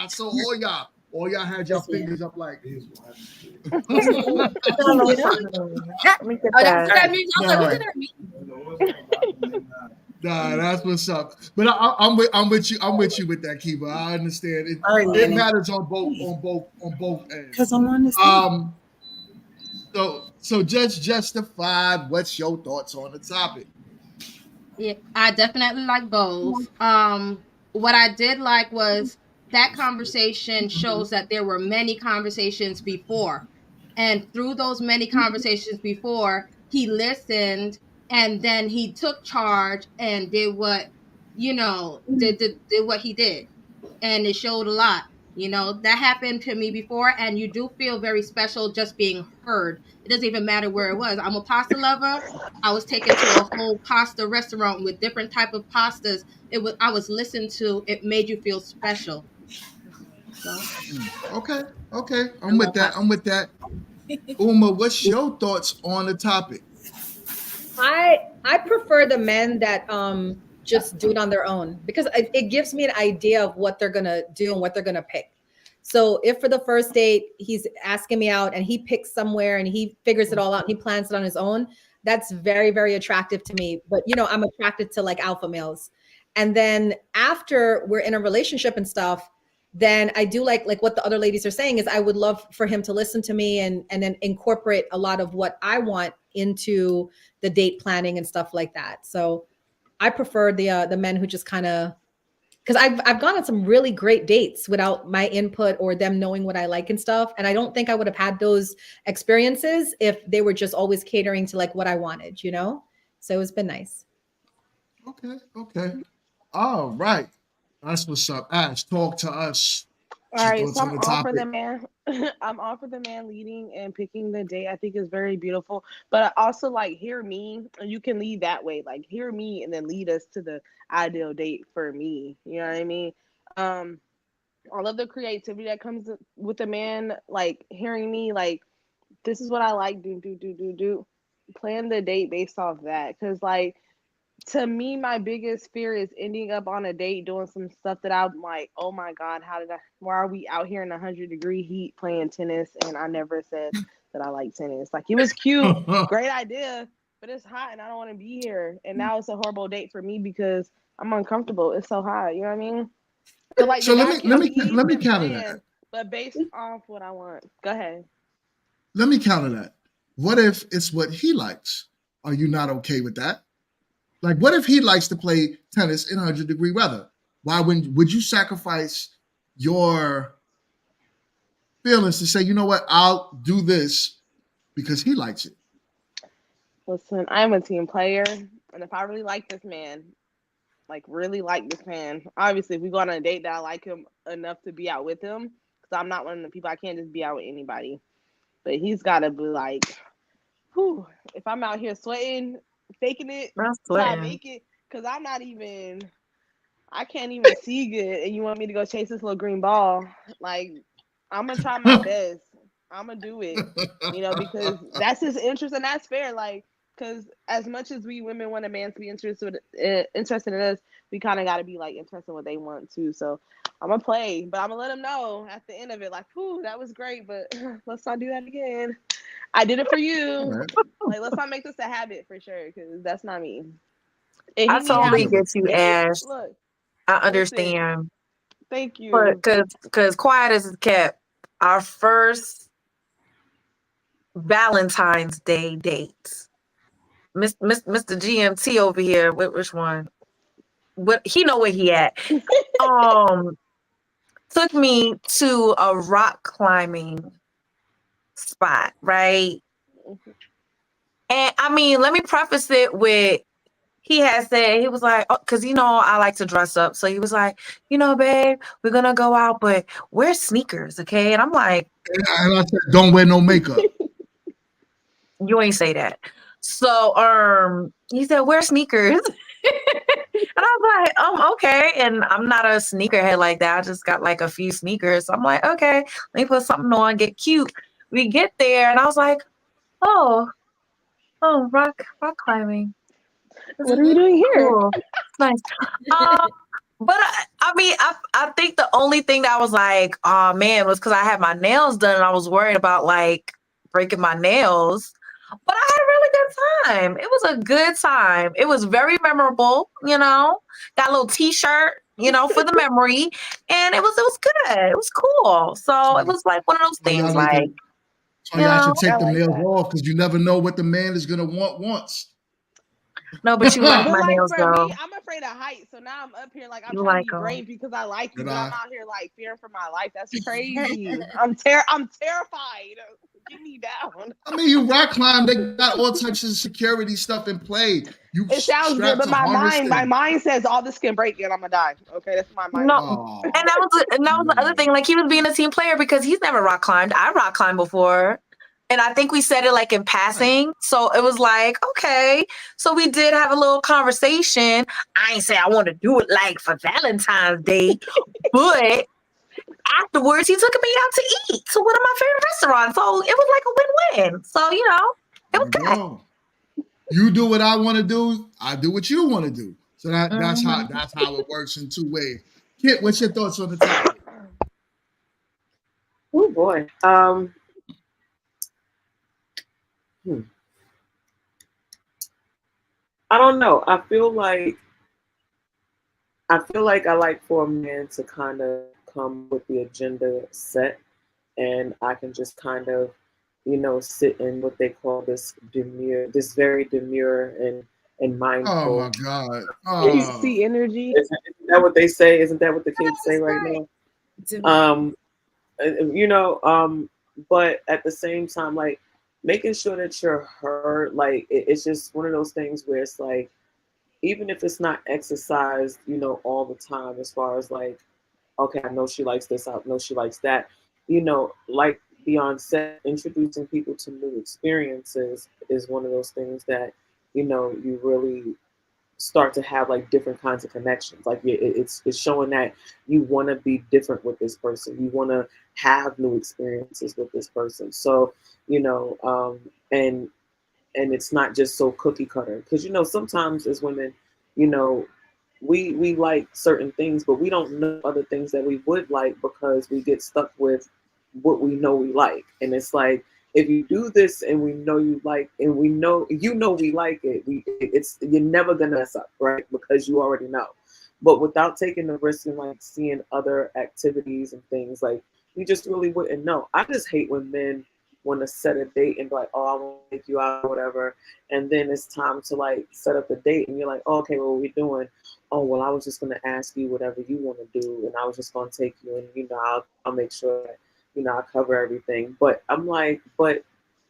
So all y'all had your fingers up like this. Let me get That's what that. that means. I was like, what did that mean? Nah, that's what's up. But I'm with you. I'm with you with that, Kiba. I understand it. All right, It Manny. matters on both ends. Because I'm on this team. So Judge Justified, what's your thoughts on the topic? Yeah, I definitely like both. What I did like was that conversation shows that there were many conversations before. And through those many conversations before, he listened and then he took charge and did what, did what he did. And it showed a lot. That happened to me before, and you do feel very special just being heard. It doesn't even matter where it was. I'm a pasta lover. I was taken to a whole pasta restaurant with different type of pastas. I was listened to. It made you feel special. So. Okay. I'm with that. Uma, what's your thoughts on the topic? I prefer the men that just do it on their own, because it gives me an idea of what they're gonna do and what they're gonna pick. So if for the first date he's asking me out and he picks somewhere and he figures it all out, he plans it on his own, that's very, very attractive to me. But I'm attracted to like alpha males. And then after we're in a relationship and stuff, then I do like what the other ladies are saying is I would love for him to listen to me and then incorporate a lot of what I want into the date planning and stuff like that. So I prefer the men who just kind of, because I've gone on some really great dates without my input or them knowing what I like and stuff. And I don't think I would have had those experiences if they were just always catering to like what I wanted, So it's been nice. Okay. All right. That's what's up. Ash, talk to us. All right, so I'm all for the man. I'm all for the man leading and picking the date. I think is very beautiful. But I also like hear me, and you can lead that way. Like hear me and then lead us to the ideal date for me. You know what I mean? I love the creativity that comes with a man, like hearing me, like this is what I like, do. Plan the date based off that. Cause like to me, my biggest fear is ending up on a date doing some stuff that I'm like, oh my God, why are we out here in 100-degree heat playing tennis? And I never said that I like tennis. Like, it was cute, great idea, but it's hot and I don't want to be here. And now it's a horrible date for me because I'm uncomfortable. It's so hot. You know what I mean? So, like, so let me counter that. But based off what I want. Go ahead. Let me counter that. What if it's what he likes? Are you not okay with that? Like, what if he likes to play tennis in 100-degree weather? would you sacrifice your feelings to say, you know what, I'll do this because he likes it? Listen, I'm a team player, and if I really like this man, obviously, if we go on a date that I like him enough to be out with him, because I'm not one of the people, I can't just be out with anybody. But he's got to be like, whew, if I'm out here sweating, faking it, till I make it, because I can't even see good, and you want me to go chase this little green ball. Like, I'm going to try my best. I'm going to do it, because that's his interest, and that's fair. Like, because as much as we women want a man to be interested in us, we kind of got to be, like, interested in what they want, too. So I'm going to play, but I'm going to let him know at the end of it, like, whew, that was great, but let's not do that again. I did it for you. Right. Like, let's not make this a habit for sure, because that's not me. And I totally get you, Ash. Look, I understand. Thank you. But because quiet as it kept, our first Valentine's Day dates. Mr. GMT over here, which one? What he know where he at? Took me to a rock climbing spot, right? And I mean, let me preface it with he had said, he was like, oh, because I like to dress up. So he was like, babe, we're gonna go out, but wear sneakers, okay? And I'm like, and I said, don't wear no makeup. You ain't say that. So he said, wear sneakers. And I was like, okay. And I'm not a sneakerhead like that. I just got like a few sneakers. So I'm like, okay, let me put something on, get cute. We get there, and I was like, oh, rock climbing. What are we doing here? Cool. Nice. But I mean, I think the only thing that I was like, oh man, was because I had my nails done and I was worried about like breaking my nails. But I had a really good time. It was a good time. It was very memorable, Got a little t-shirt, for the memory. And it was good. It was cool. So it was like one of those things like, so y'all should take the nails off because you never know what the man is gonna want once. No, but you like my like nails for though. me, I'm afraid of heights, so now I'm up here like I'm You trying like to be 'em. brave because I like you, but I'm out here like fearing for my life. That's crazy. I'm terrified. Get me down. I mean, you rock climb, they got all types of security stuff in play. You It sounds good, but my mind says all this can break and I'm gonna die. Okay, that's my mind. No, and that was the other thing. Like he was being a team player because he's never rock climbed. I rock climbed before. And I think we said it like in passing. So it was like, okay. So we did have a little conversation. I ain't say I want to do it like for Valentine's Day, but afterwards he took me out to eat to one of my favorite restaurants. So it was like a win-win. So, it was good. You do what I want to do, I do what you want to do. So that's how it works in two ways. Kit, what's your thoughts on the topic? Oh boy. I don't know. I feel like I like for a man to kind of come with the agenda set, and I can just kind of, sit in what they call this very demure and mindful. Oh my God! See energy. Isn't that what they say? Isn't that what the kids say right now? But at the same time, like making sure that you're heard, like it's just one of those things where it's like, even if it's not exercised, all the time, as far as like, okay, I know she likes this, I know she likes that, like Beyonce said, introducing people to new experiences is one of those things that, you really start to have like different kinds of connections. Like it's showing that you want to be different with this person. You want to have new experiences with this person. So, and it's not just so cookie cutter, because sometimes as women, we like certain things, but we don't know other things that we would like because we get stuck with what we know we like. And it's like, if you do this and we know you like, and we know we like it, you're never gonna mess up, right? Because you already know. But without taking the risk and like seeing other activities and things, like you just really wouldn't know. I just hate when men want to set a date and be like, oh, I want to take you out or whatever. And then it's time to like set up a date and you're like, oh, okay, well, what are we doing? Oh, well, I was just going to ask you whatever you want to do. And I was just going to take you and, you know, I'll make sure that, you know, I cover everything. But I'm like, but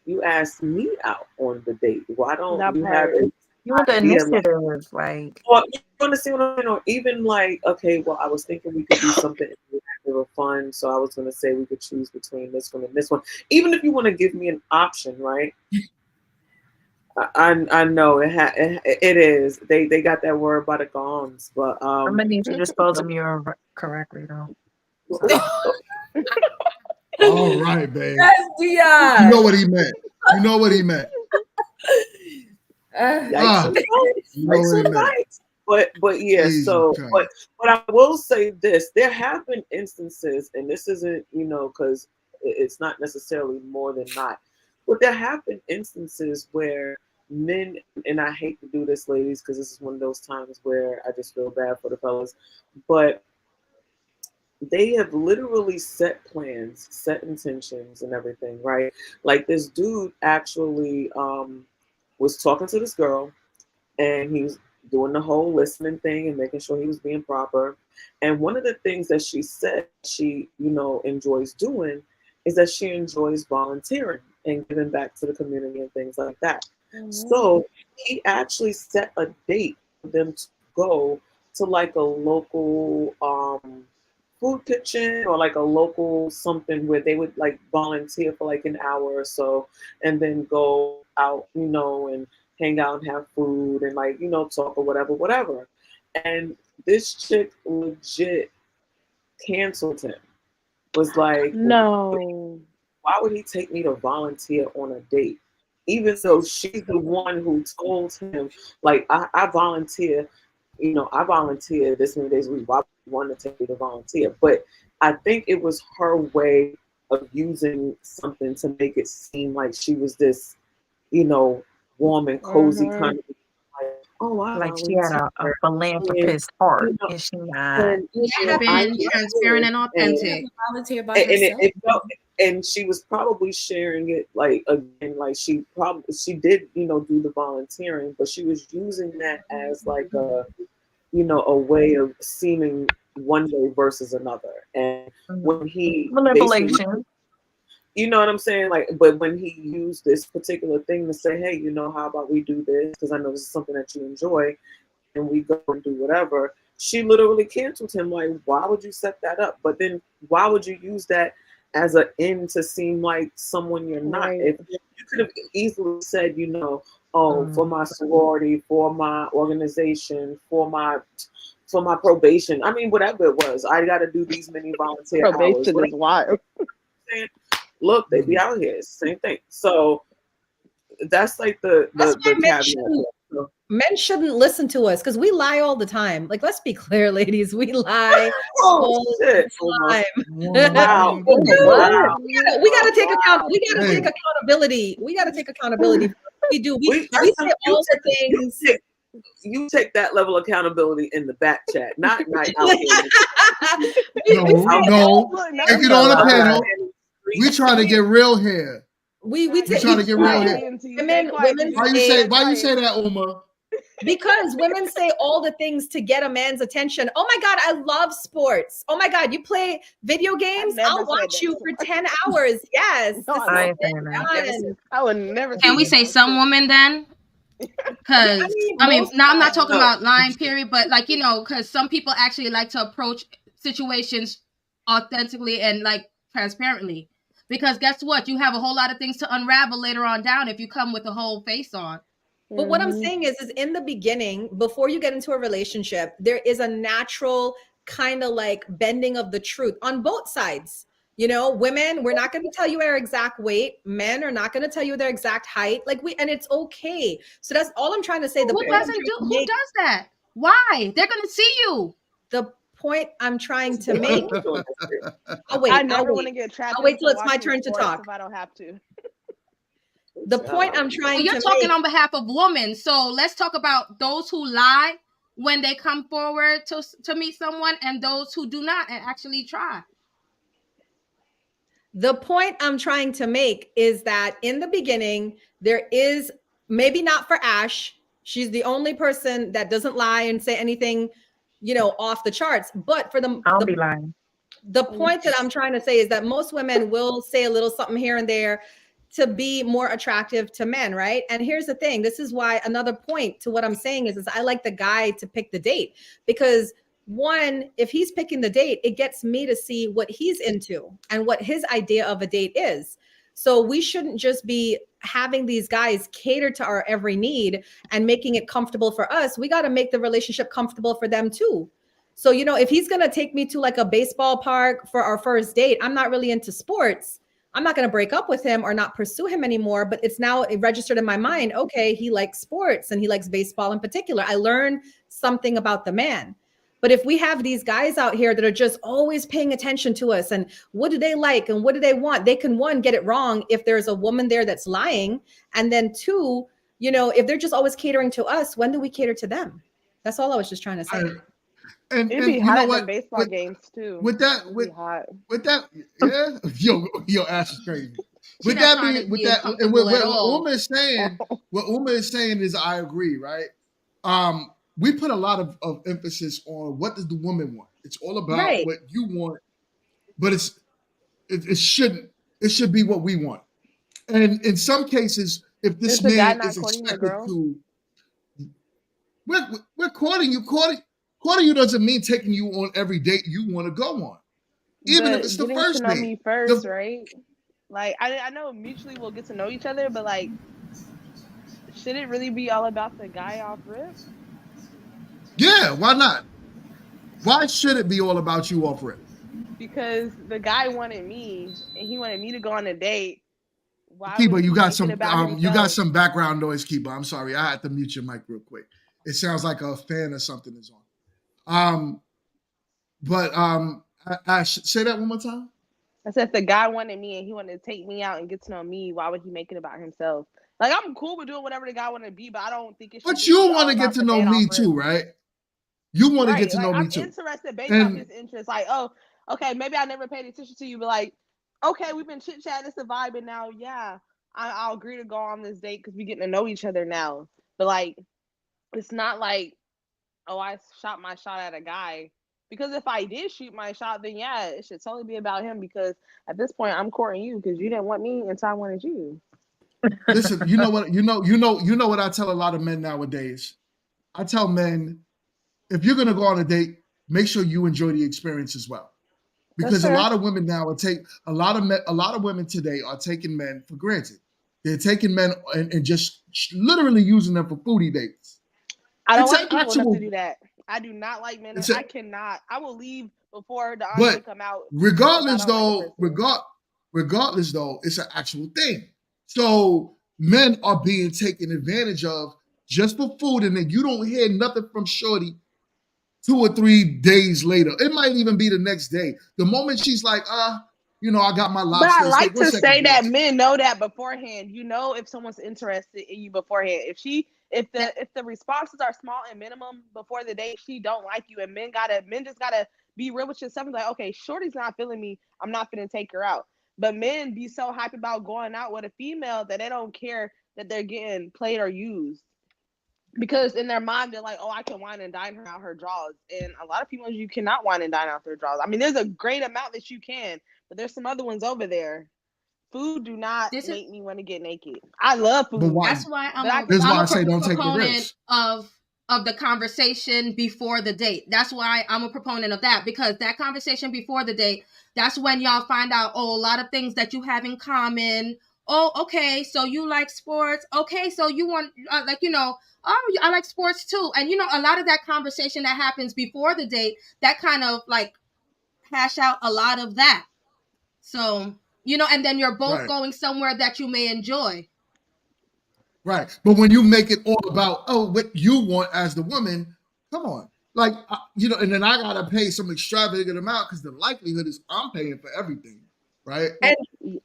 you asked me out on the date. Why don't That you have part. an You want the idea? initiative, like. Or you understand what I mean? Or even like, okay, well, I was thinking we could do something interactive or fun. So I was going to say we could choose between this one and this one. Even if you want to give me an option, right? I know it is. They got that word by the gums, but I'm gonna need you to spell demure correctly though. All right, babe. Yes, Dion. You know what he meant. You know what he meant. Yikes on the bites. You know Yikes what on he the meant. bites. But yeah, Jesus so Christ. but I will say this: there have been instances, and this isn't, you know, because it's not necessarily more than not, but there have been instances where men, and I hate to do this, ladies, because this is one of those times where I just feel bad for the fellas, but they have literally set plans, set intentions, and everything, right? Like this dude actually was talking to this girl, and he was doing the whole listening thing and making sure he was being proper. And one of the things that she said she, you know, enjoys doing is that she enjoys volunteering and giving back to the community and things like that. So he actually set a date for them to go to like a local food kitchen or like a local something where they would like volunteer for like an hour or so and then go out, you know, and hang out and have food and like, you know, talk or whatever. And this chick legit canceled him. Was like, No. why would he take me to volunteer on a date? Even though she's the one who told him, like, I volunteer, you know, I volunteer this many days a week. Why would you want to take me to volunteer? But I think it was her way of using something to make it seem like she was this, you know, warm and cozy kind of like, oh, I Like she had a volunteer. philanthropist heart, You know, is she not? and, you Should know, have I been get transparent it. and authentic. Volunteer by And herself. it felt, and she was probably sharing it like again, like she did, you know, do the volunteering, but she was using that as like a, you know, a way of seeming one day versus another. And when he basically, Manipulation. you know what I'm saying? Like, but when he used this particular thing to say, hey, you know, how about we do this? Because I know this is something that you enjoy, and we go and do whatever. She literally canceled him. Like, why would you set that up? But then why would you use that as an end to seem like someone you're not? Right. If you could have easily said, you know, oh, for my sorority, for my organization, for my probation. I mean, whatever it was, I got to do these many volunteer hours. Probation is wild. Look, they be out here. It's the same thing. So that's like the That's why caveat. men shouldn't listen to us because we lie all the time. Like, let's be clear, ladies. We lie Oh, all shit. the time. Wow. We do. Wow. We gotta take account. We gotta take accountability. We gotta take accountability for what we do. We say all the things. You take that level of accountability in the back chat, not out here. No. Take it on the panel. We trying to get real here. We trying to get real here. Women Why you say that, Uma? Because women say all the things to get a man's attention. Oh my God, I love sports. Oh my God, you play video games? I'll watch you for 10 hours. Yes. I ain't I would never. Can we say some women then? Because I mean, now I'm not talking about lying, period, but like, you know, because some people actually like to approach situations authentically and like transparently. Because guess what? You have a whole lot of things to unravel later on down if you come with a whole face on. But what I'm saying is in the beginning, before you get into a relationship, there is a natural kind of like bending of the truth on both sides. You know, women, we're not going to tell you our exact weight. Men are not going to tell you their exact height. And it's okay. So that's all I'm trying to say. Who does that? Why? They're going to see you. The point I'm trying to make. I never want to get trapped. I'll wait till it's my turn to talk. If I don't have to. The point I'm trying to you're talking on behalf of women. So let's talk about those who lie when they come forward to meet someone and those who do not and actually try. The point I'm trying to make is that in the beginning, there is, maybe not for Ash, she's the only person that doesn't lie and say anything, off the charts. But for I'll be lying. the point that I'm trying to say is that most women will say a little something here and there to be more attractive to men, right? And here's the thing. This is why another point to what I'm saying is I like the guy to pick the date, because one, if he's picking the date, it gets me to see what he's into and what his idea of a date is. So we shouldn't just be having these guys cater to our every need and making it comfortable for us. We got to make the relationship comfortable for them too. So, if he's going to take me to like a baseball park for our first date, I'm not really into sports. I'm not going to break up with him or not pursue him anymore, but it's now registered in my mind. Okay, he likes sports and he likes baseball in particular. I learned something about the man. But if we have these guys out here that are just always paying attention to us and what do they like and what do they want, they can, one, get it wrong if there's a woman there that's lying. And then two, if they're just always catering to us, when do we cater to them? That's all I was just trying to say. It'd be hot at the baseball games too. With that, yeah, yo, Ash is crazy. With that being, with that, and what Uma is saying is, I agree, right? We put a lot of emphasis on what does the woman want. It's all about what you want, but it should be what we want. And in some cases, if this man is expected to, we're courting you. Courting you doesn't mean taking you on every date you want to go on, even if it's the first date. Getting to know date. me first, right? Like I know mutually we'll get to know each other, but like, should it really be all about the guy off rip? Yeah, why not? Why should it be all about you off rip? Because the guy wanted me, and he wanted me to go on a date. Why Keeper, you got some background noise, Keeper. I'm sorry, I had to mute your mic real quick. It sounds like a fan or something is on. Ash, say that one more time. I said if the guy wanted me and he wanted to take me out and get to know me, why would he make it about himself? Like, I'm cool with doing whatever the guy want to be, but I don't think it should. But you want to get to know me too, right? You want to get to know me too. I'm interested based on his interest. Like, oh, okay, maybe I never paid attention to you, but like, okay, we've been chit chatting, it's a vibe, and now, yeah, I'll agree to go on this date because we're getting to know each other now. But like, it's not like, oh, I shot my shot at a guy. Because if I did shoot my shot, then yeah, it should totally be about him. Because at this point, I'm courting you because you didn't want me until I wanted you. Listen, you know what I tell a lot of men nowadays. I tell men, if you're gonna go on a date, make sure you enjoy the experience as well. Because a lot of women now a lot of women today are taking men for granted. They're taking men and just literally using them for foodie dates. I don't like people enough to do that. I do not like men. I cannot. I will leave before the entree come out. Regardless, though, it's an actual thing. So men are being taken advantage of just for food, and then you don't hear nothing from shorty 2 or 3 days later. It might even be the next day. The moment she's like, I got my lobster. But I like to say that men know that beforehand. You know if someone's interested in you beforehand. If the responses are small and minimum before the date, she don't like you, and men just gotta be real with yourself and like, okay, shorty's not feeling me, I'm not gonna take her out. But men be so hyped about going out with a female that they don't care that they're getting played or used. Because in their mind, they're like, oh, I can wine and dine her out her draws. And a lot of people, you cannot wine and dine out their draws. I mean, there's a great amount that you can, but there's some other ones over there. Food do not make me want to get naked. I love food. That's why I'm a proponent of the conversation before the date. That's why I'm a proponent of that, because that conversation before the date, that's when y'all find out, a lot of things that you have in common. Oh, okay, so you like sports. Okay, so you want, oh, I like sports too. And, a lot of that conversation that happens before the date, that kind of like hash out a lot of that. So, and then you're both going somewhere that you may enjoy. Right. But when you make it all about, what you want as the woman, come on. Like, and then I got to pay some extravagant amount because the likelihood is I'm paying for everything. Right. And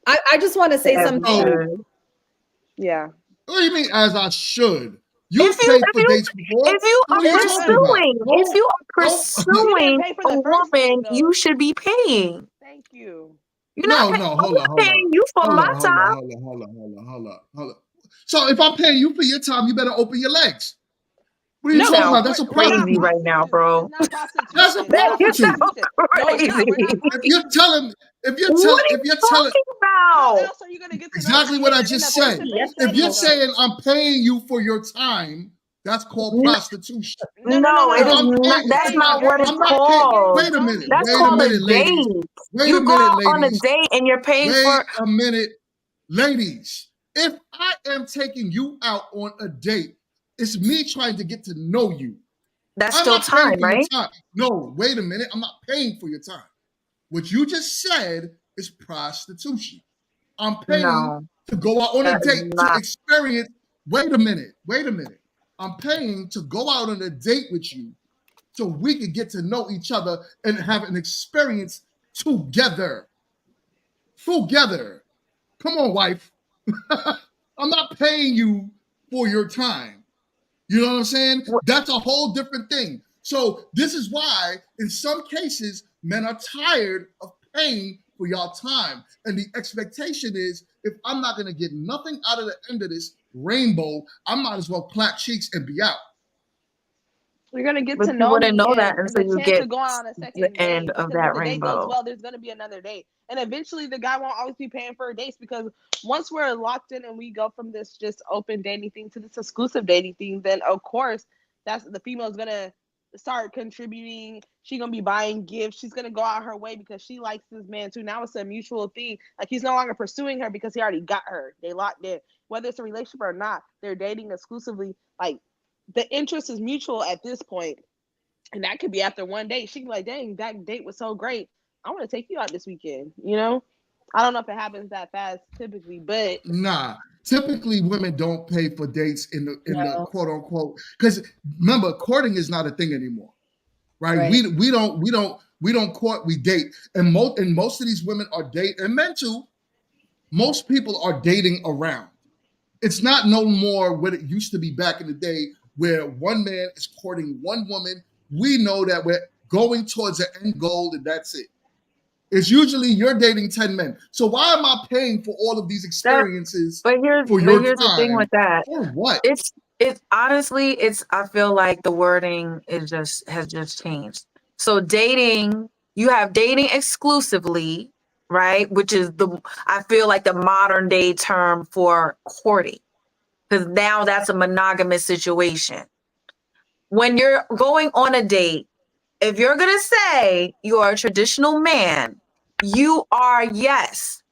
I just want to say something. Yeah. What do you mean, as I should? You paid for dates before. If you are pursuing a woman, you should be paying. Thank you. No, hold on. Paying you for my time. Hold on. So if I'm paying you for your time, you better open your legs. What are you talking about? That's a crazy right now, bro. That's a You sound prostitute. crazy. If you're telling, What are you talking How about? else are you gonna get to know exactly what I just in a said. face-to-face If you're setting, saying I'm paying you for your time, that's called prostitution. No, it If is I'm not. paying, That's not what it's I'm not paying. called. Wait a minute. That's Wait a called a minute, ladies. date. Wait a You go minute, out on a ladies. date and you're paying Wait for. a minute, ladies. If I am taking you out on a date, it's me trying to get to know you. That's I'm still not paying time, for your right? time. No, wait a minute. I'm not paying for your time. What you just said is prostitution. I'm paying No, to go out on a that is date to not. experience. Wait a minute. I'm paying to go out on a date with you so we can get to know each other and have an experience together. Together. Come on, wife. I'm not paying you for your time. You know what I'm saying? That's a whole different thing. So this is why, in some cases, men are tired of paying for y'all time. And the expectation is, if I'm not going to get nothing out of the end of this rainbow, I might as well clap cheeks and be out. you're gonna get But to you know wouldn't me, know that and until the you chance get to go out on a the second end date, of because that if the date goes rainbow. well, there's gonna be another date, and eventually the guy won't always be paying for dates, because once we're locked in and we go from this just open dating thing to this exclusive dating thing, then of course that's the female's gonna start contributing. She's gonna be buying gifts. She's gonna go out her way because she likes this man too. Now it's a mutual thing. Like, he's no longer pursuing her because he already got her. They locked in. Whether it's a relationship or not, they're dating exclusively. Like, the interest is mutual at this point. And that could be after one date. She can be like, dang, that date was so great. I want to take you out this weekend. You know? I don't know if it happens that fast typically, but Nah. Typically, women don't pay for dates in the No. quote unquote, because remember, courting is not a thing anymore, right? Right. We don't court, we date, and most of these women are date, and men too. Most people are dating around. It's not no more what it used to be back in the day, where one man is courting one woman. We know that we're going towards an end goal, and that's it. It's usually you're dating 10 men. So why am I paying for all of these experiences But here's for your the thing with time? that. For what? It's honestly, I feel like the wording has just changed. So dating, you have dating exclusively, right? Which is I feel like the modern day term for courting. Because now that's a monogamous situation. When you're going on a date, if you're gonna say you are a traditional man, you are, yes.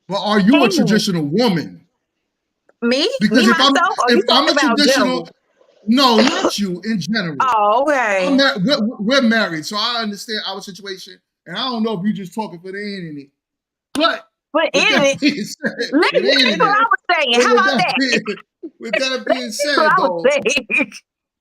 But are you a paying. traditional woman? Me Because myself? Or you if I'm talking a about traditional, general? no, not you, in general. Oh, okay. We're married, so I understand our situation, and I don't know if you're just talking for the internet. But with that Internet, being said, that's with the what internet, I was saying. How with about that? with that being That's said, what I was though, saying.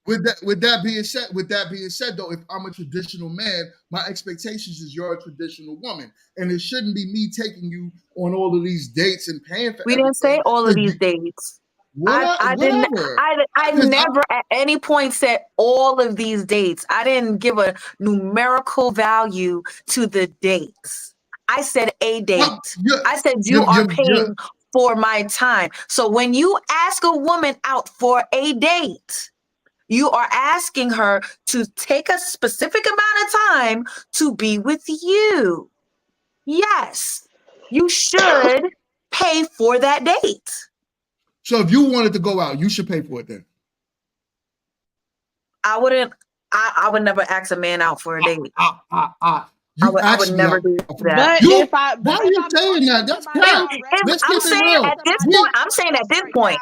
with that being said, though, if I'm a traditional man, my expectations is you're a traditional woman, and it shouldn't be me taking you on all of these dates and paying for We everything. didn't say all of these dates. I didn't. Whatever. I never at any point said all of these dates. I didn't give a numerical value to the dates. I said a date. I said you are paying for my time. So when you ask a woman out for a date, you are asking her to take a specific amount of time to be with you. Yes, you should pay for that date. So if you wanted to go out, you should pay for it then. I wouldn't. I would never ask a man out for a date. You I would never do that. Why are you saying that? That's crap. Let's I'm keep it saying real. at this point,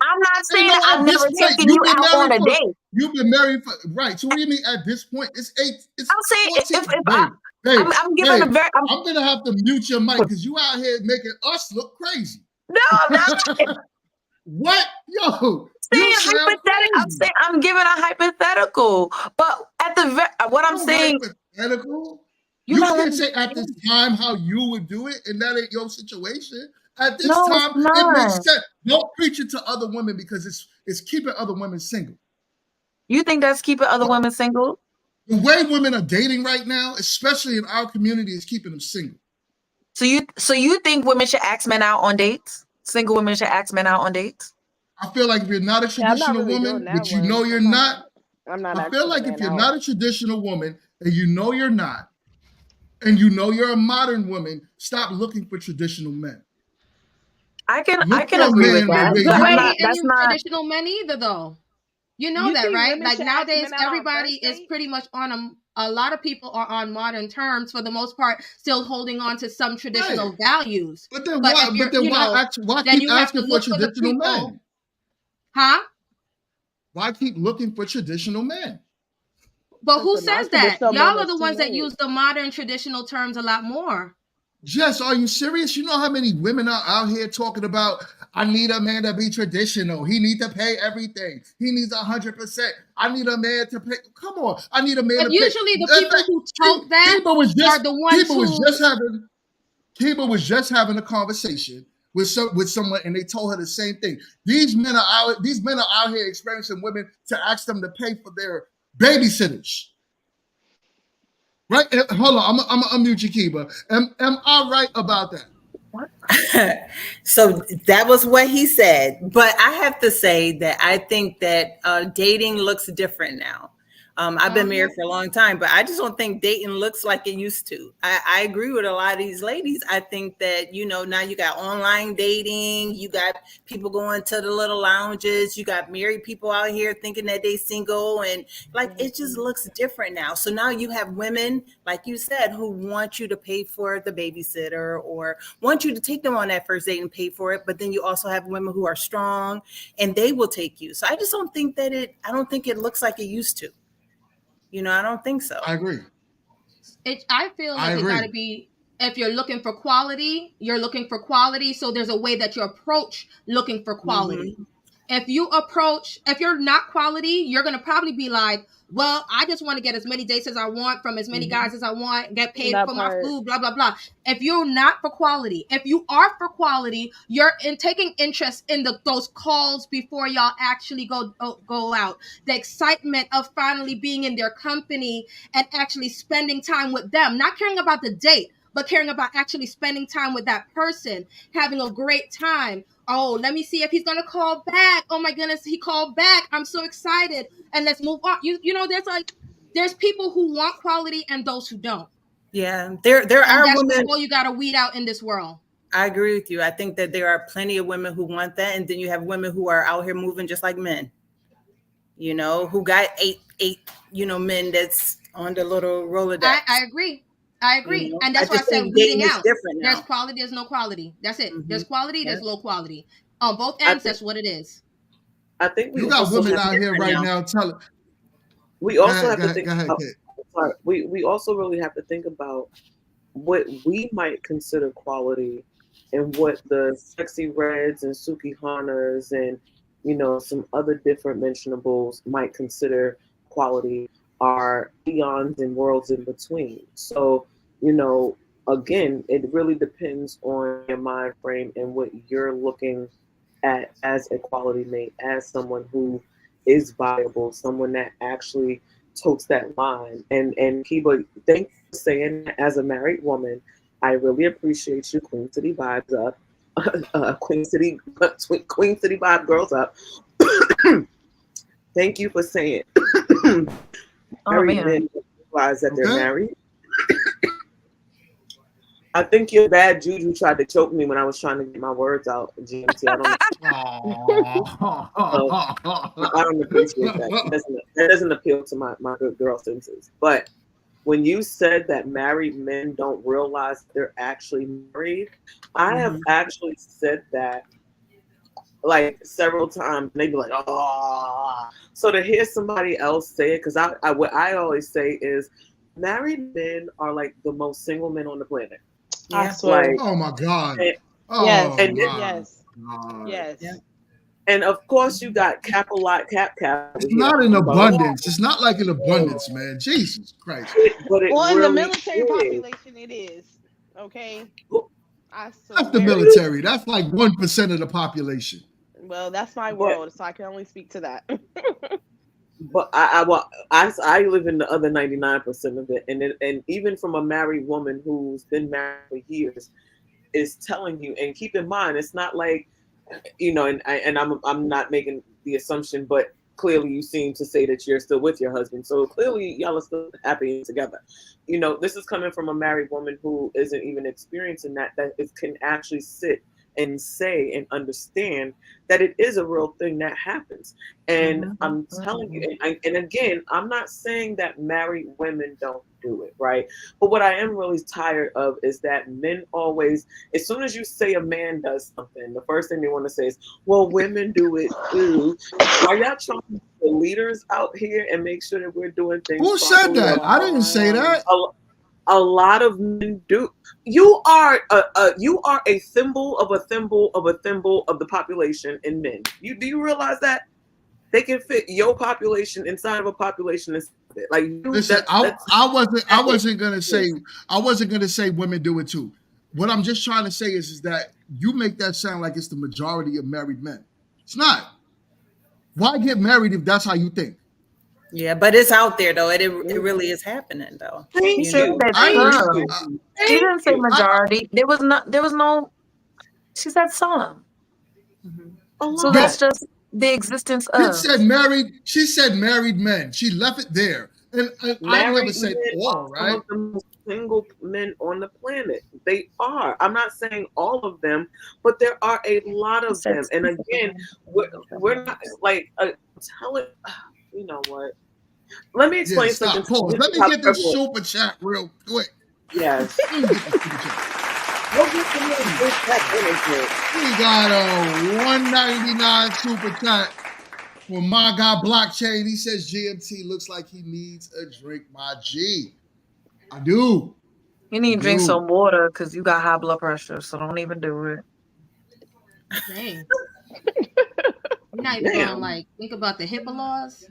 I'm not saying No, I've at this never point, taken you out on a date. You've been married for right. So what do you mean at this point? It's I'm saying 14. if I'm giving a very. I'm gonna have to mute your mic because you out here making us look crazy. No, I'm not. What? Yo, saying hypothetical. I'm saying I'm giving a hypothetical, but at what I'm saying, hypothetical. You can't say at this time how you would do it, and that ain't your situation. At this time, it makes sense. Don't preach it to other women because it's keeping other women single. You think that's keeping other women single? The way women are dating right now, especially in our community, is keeping them single. So you think women should ask men out on dates? Single women should ask men out on dates? I feel like if you're not a Yeah, I'm not traditional really doing woman, that which you know one. you're not, I'm not I feel asking a like if man you're out. not a traditional woman and you know you're not, and you know you're a modern woman, stop looking for traditional men. I can Look for a agree with man the that, way You but you don't are. meet any traditional men either, though. You know You that, think right? women Like should ask nowadays, men out on everybody first is date? pretty much on a lot of people are on modern terms for the most part, still holding on to some traditional values. But then But why? if you're, But then why then keep you have to asking for look for the traditional people, men? huh? Why keep looking for traditional men? But Because who the says that? non-traditional men Y'all are is the too ones that late. use the modern traditional terms a lot more. Jess, are you serious? You know how many women are out here talking about, I need a man to be traditional. He needs to pay everything. He needs 100%. I need a man to pay. Come on. I need a man But to pay. usually the people who talk that are the ones Kiba was just having a conversation with someone, and they told her the same thing. These men are out here experiencing women to ask them to pay for their babysitters. Right? Hold on, I'm gonna unmute you, Kiba. Am I right about that? So that was what he said. But I have to say that I think that dating looks different now. I've been married for a long time, but I just don't think dating looks like it used to. I agree with a lot of these ladies. I think that, now you got online dating, you got people going to the little lounges, you got married people out here thinking that they single, and like it just looks different now. So now you have women, like you said, who want you to pay for the babysitter or want you to take them on that first date and pay for it. But then you also have women who are strong and they will take you. So I just don't think that I don't think it looks like it used to. I don't think so. I agree. I feel like it got to be, if you're looking for quality, you're looking for quality. So there's a way that you approach looking for quality. Mm-hmm. If you're not quality, you're going to probably be like, well, I just want to get as many dates as I want from as many guys as I want, get paid for my food, blah, blah, blah. If you're not for quality, if you are for quality, you're taking interest in those calls before y'all actually go out. The excitement of finally being in their company and actually spending time with them, not caring about the date, but caring about actually spending time with that person, having a great time. Oh, let me see if he's going to call back. Oh my goodness, he called back. I'm so excited. And let's move on. There's people who want quality and those who don't. Yeah, there are that's women. All you got to weed out in this world. I agree with you. I think that there are plenty of women who want that. And then you have women who are out here moving just like men, who got eight, men that's on the little Rolodex. I agree. And that's why I said weeding out. There's quality, there's no quality. That's it. There's quality, there's low quality. On both ends, that's what it is. I think you got women out here right now telling. We also have to think about. We also really have to think about what we might consider quality, and what the Sexy Reds and Suki Hanas and some other different mentionables might consider quality are eons and worlds in between. So again, it really depends on your mind frame and what you're looking at as a quality mate, as someone who is viable, someone that actually totes that line. And Kiba, thank you for saying that. As a married woman, I really appreciate you, Queen City Vibes up, Queen City Vibe Girls up. Thank you for saying married men realize that they're married. I think your bad juju tried to choke me when I was trying to get my words out, GMT. I don't appreciate that. That doesn't appeal to my good girl senses. But when you said that married men don't realize they're actually married, I have actually said that like several times. And they'd be like, oh. So to hear somebody else say it, because what I always say is married men are like the most single men on the planet. I swear. Oh my God. Yes. Yeah. And of course you got cap. It's not in abundance. It's not like in abundance, man. Jesus Christ. But it in the military population, it is. Okay. I swear. That's the military. That's like 1% of the population. Well, that's my world, so I can only speak to that. But I live in the other 99% of it, and even from a married woman who's been married for years is telling you. And keep in mind, it's not like, and I'm not making the assumption, but clearly you seem to say that you're still with your husband, so clearly y'all are still happy together. This is coming from a married woman who isn't even experiencing that it can actually sit and say and understand that it is a real thing that happens. And I'm telling you, and again, I'm not saying that married women don't do it, right? But what I am really tired of is that men always, as soon as you say a man does something, the first thing they want to say is, well, women do it too. Are y'all trying to be the leaders out here and make sure that we're doing things Who said properly? that? I didn't say that. A lot of men do. You are a thimble of a thimble of a thimble of the population in men. Do you realize that they can fit your population inside of a population inside of it? Like Listen, I wasn't gonna say women do it too. What I'm just trying to say is that you make that sound like it's the majority of married men. It's not. Why get married if that's how you think? Yeah, but it's out there though. It really is happening though. He said that some. She didn't say majority. There was no. She said some. So that's just the existence of. She said married men. She left it there. And I never Married said men all, are some right? of the most single men on the planet. They are. I'm not saying all of them, but there are a lot of them. And again, we're not like telling. You know what? Let me explain something. Pause. Let me get this super chat real quick. Yes. We got a 199 super chat from my guy Blockchain. He says GMT looks like he needs a drink, my G. I do. You need to drink some water because you got high blood pressure, so don't even do it. Dang. You're not even gonna like think about the HIPAA laws.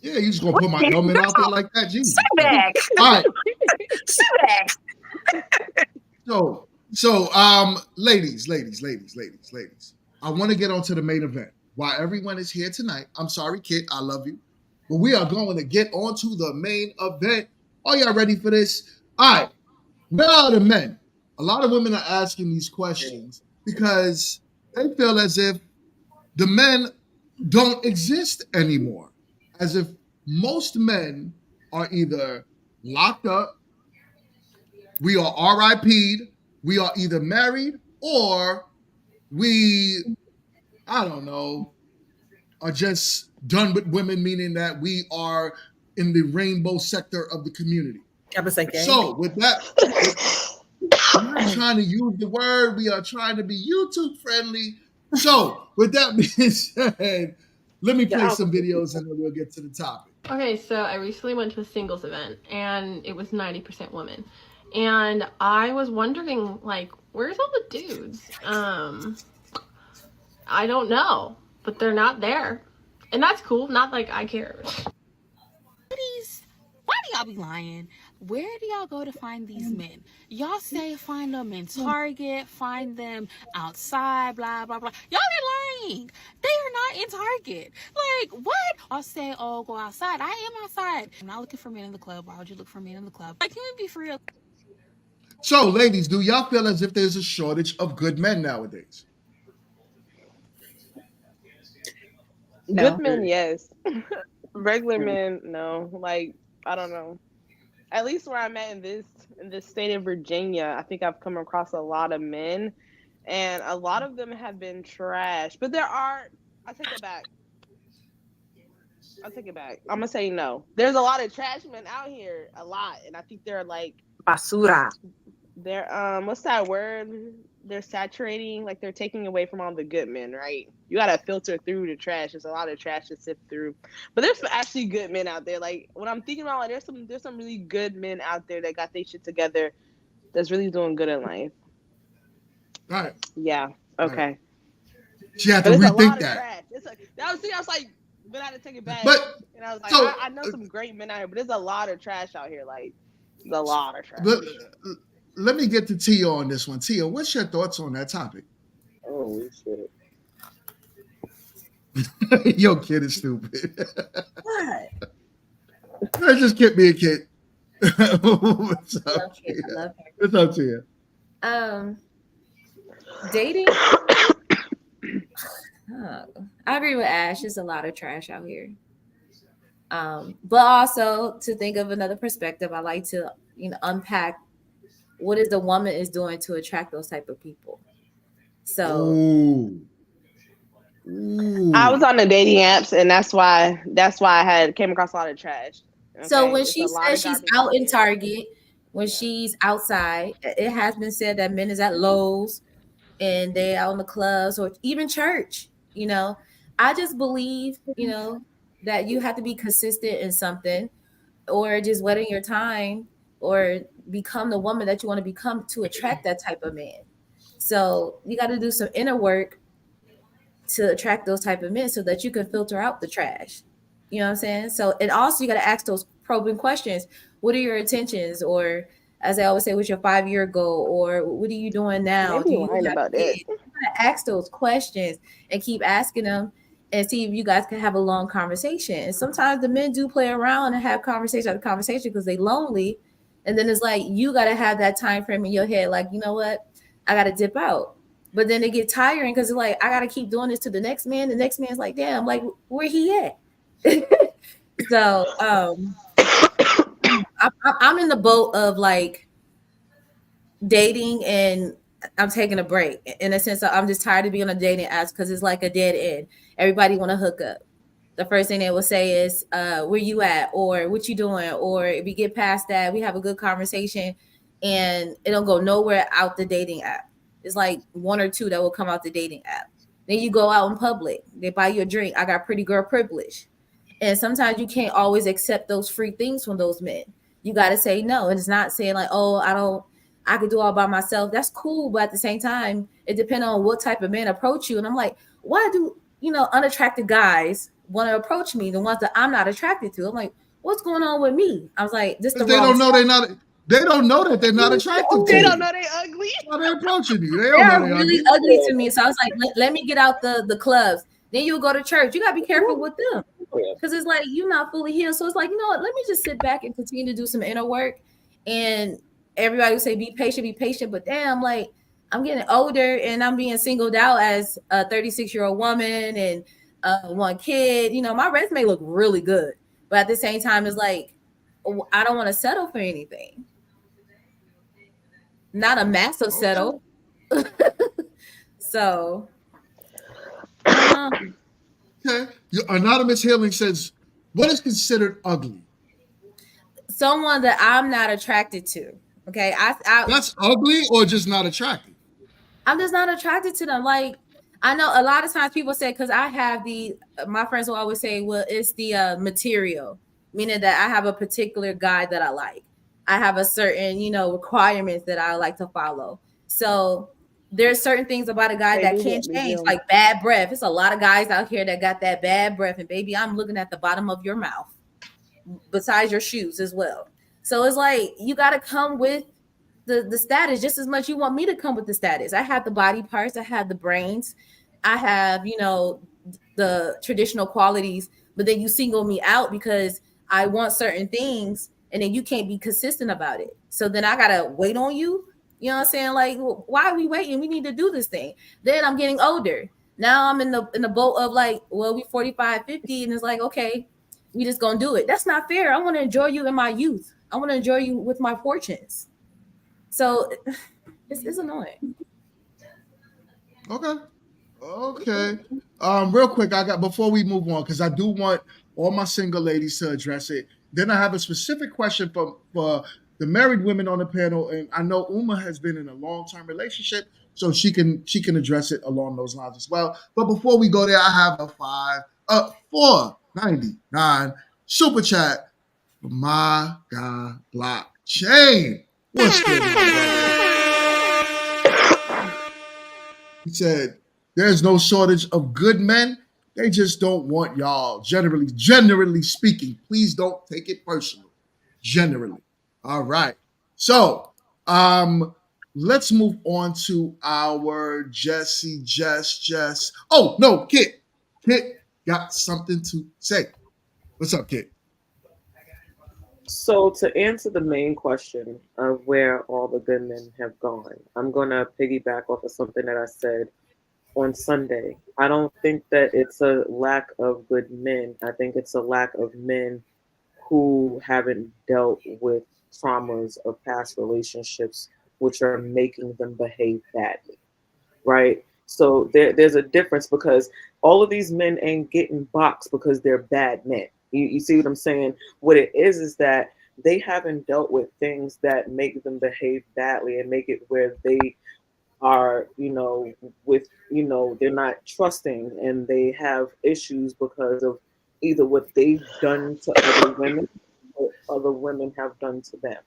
Yeah, you just gonna put my helmet out there like that, Jesus. Sit back. All right. Sit back. So, ladies. I want to get on to the main event. While everyone is here tonight, I'm sorry, Kit, I love you, but we are going to get on to the main event. Are y'all ready for this? All right. Where are the men? A lot of women are asking these questions because they feel as if the men don't exist anymore, as if most men are either locked up, we are RIP'd, we are either married, or we, I don't know, are just done with women, meaning that we are in the rainbow sector of the community. So with that, I'm not trying to use the word. We are trying to be YouTube friendly. So with that being said, let me play some videos and then we'll get to the topic. Okay, so I recently went to a singles event and it was 90% women. And I was wondering, like, where's all the dudes? I don't know, but they're not there. And that's cool, not like I care. Why do y'all be lying? Where do y'all go to find these men? Y'all say find them in Target, find them outside, blah, blah, blah. Y'all are lying. They are not in Target. Like, what? I'll say, oh, go outside. I am outside. I'm not looking for men in the club. Why would you look for men in the club? Like, can we be for real? So, ladies, do y'all feel as if there's a shortage of good men nowadays? No. Good men, yes. Regular men, no. Like, I don't know. At least where I'm at in this state of Virginia, I think I've come across a lot of men, and a lot of them have been trash. But I take it back. I'm gonna say no. There's a lot of trash men out here, a lot, and I think they're like basura. They're what's that word? They're saturating, like they're taking away from all the good men, right? You gotta filter through the trash. There's a lot of trash to sift through, but there's some actually good men out there. Like when I'm thinking about, like, there's some really good men out there that got their shit together, that's really doing good in life. Right. Yeah. Okay. Right. She had to rethink that. Trash. I was like, but I had to take it back. But and I was like, I know some great men out here, but there's a lot of trash out here. Like there's a lot of trash. But, let me get to Tia on this one. Tia, what's your thoughts on that topic? Oh shit. Yo, kid is stupid. What? Let's just keep being a kid. What's I up? love kids. I love her. What's up to you? Dating. I agree with Ash. There's a lot of trash out here. But also to think of another perspective, I like to unpack what is the woman is doing to attract those type of people. So I was on the dating apps, and that's why I came across a lot of trash. Okay? So when It's she a lot says of she's garbage out in here. Target, when she's outside, it has been said that men is at Lowe's and they out in the clubs or even church. I just believe, that you have to be consistent in something or just waiting your time or become the woman that you want to become to attract that type of man. So you got to do some inner work to attract those type of men so that you can filter out the trash. You know what I'm saying? So, and also you got to ask those probing questions. What are your intentions? Or as I always say, what's your 5-year goal? Or what are you doing now? They Do be you lying have about kids? that. You got to ask those questions and keep asking them and see if you guys can have a long conversation. And sometimes the men do play around and have conversation after conversation because they lonely. And then it's like, you got to have that time frame in your head. Like, you know what? I got to dip out. But then it get tiring because it's like, I got to keep doing this to the next man. The next man's like, damn, like, where he at? So I'm in the boat of like dating and I'm taking a break in a sense. I'm just tired of being on a dating apps because it's like a dead end. Everybody want to hook up. The first thing they will say is, where you at? Or what you doing? Or if we get past that, we have a good conversation and it don't go nowhere out the dating app. It's like one or two that will come out the dating app. Then you go out in public. They buy you a drink. I got pretty girl privilege. And sometimes you can't always accept those free things from those men. You got to say no. And it's not saying like, oh, I could do all by myself. That's cool. But at the same time, it depends on what type of men approach you. And I'm like, why do, unattractive guys want to approach me? The ones that I'm not attracted to. I'm like, what's going on with me? I was like, this the They wrong don't know they're not. They don't know that they're not attractive to They you. don't know they ugly. Why they approaching you? They They don't know are they really ugly to me. So I was like, let me get out the clubs. Then you'll go to church. You gotta be careful with them. Because it's like you're not fully healed. So it's like, you know what, let me just sit back and continue to do some inner work. And everybody would say, be patient. But damn, like I'm getting older and I'm being singled out as a 36-year-old woman and one kid. My resume look really good. But at the same time, it's like, I don't want to settle for anything. Not a massive settle. So, Okay. Your anonymous healing says, what is considered ugly? someone that I'm not attracted to. Okay, That's ugly or just not attractive? I'm just not attracted to them. Like I know a lot of times people say because I have my friends will always say, well, it's the material, meaning that I have a particular guy that I like. I have a certain requirements that I like to follow. So there's certain things about a guy that can't change, like bad breath. It's a lot of guys out here that got that bad breath, and baby, I'm looking at the bottom of your mouth, besides your shoes as well. So it's like you got to come with the status just as much you want me to come with the status. I have the body parts, I have the brains, I have the traditional qualities, but then you single me out because I want certain things and then you can't be consistent about it. So then I gotta wait on you. You know what I'm saying? Like, why are we waiting? We need to do this thing. Then I'm getting older. Now I'm in the boat of like, well, we 45, 50, and it's like, okay, we just gonna do it. That's not fair. I want to enjoy you in my youth. I want to enjoy you with my fortunes. So it's annoying. Okay. Real quick, I got before we move on, because I do want all my single ladies to address it. Then I have a specific question for the married women on the panel, and I know Uma has been in a long-term relationship, so she can address it along those lines as well. But before we go there, I have a $4.99 super chat for my guy Blockchain. What's good, my brother? He said, there's no shortage of good men. They just don't want y'all. Generally speaking, please don't take it personal. Generally. All right. So, let's move on to our Jess. Oh, no, Kit. got something to say. What's up, kid? So to answer the main question of where all the good men have gone, I'm gonna piggyback off of something that I said on Sunday. I don't think that it's a lack of good men. I think it's a lack of men who haven't dealt with traumas of past relationships, which are making them behave badly, right? So there's a difference because all of these men ain't getting boxed because they're bad men. You see what I'm saying? What it is that they haven't dealt with things that make them behave badly and make it where they are, with, they're not trusting and they have issues because of either what they've done to other women or other women have done to them.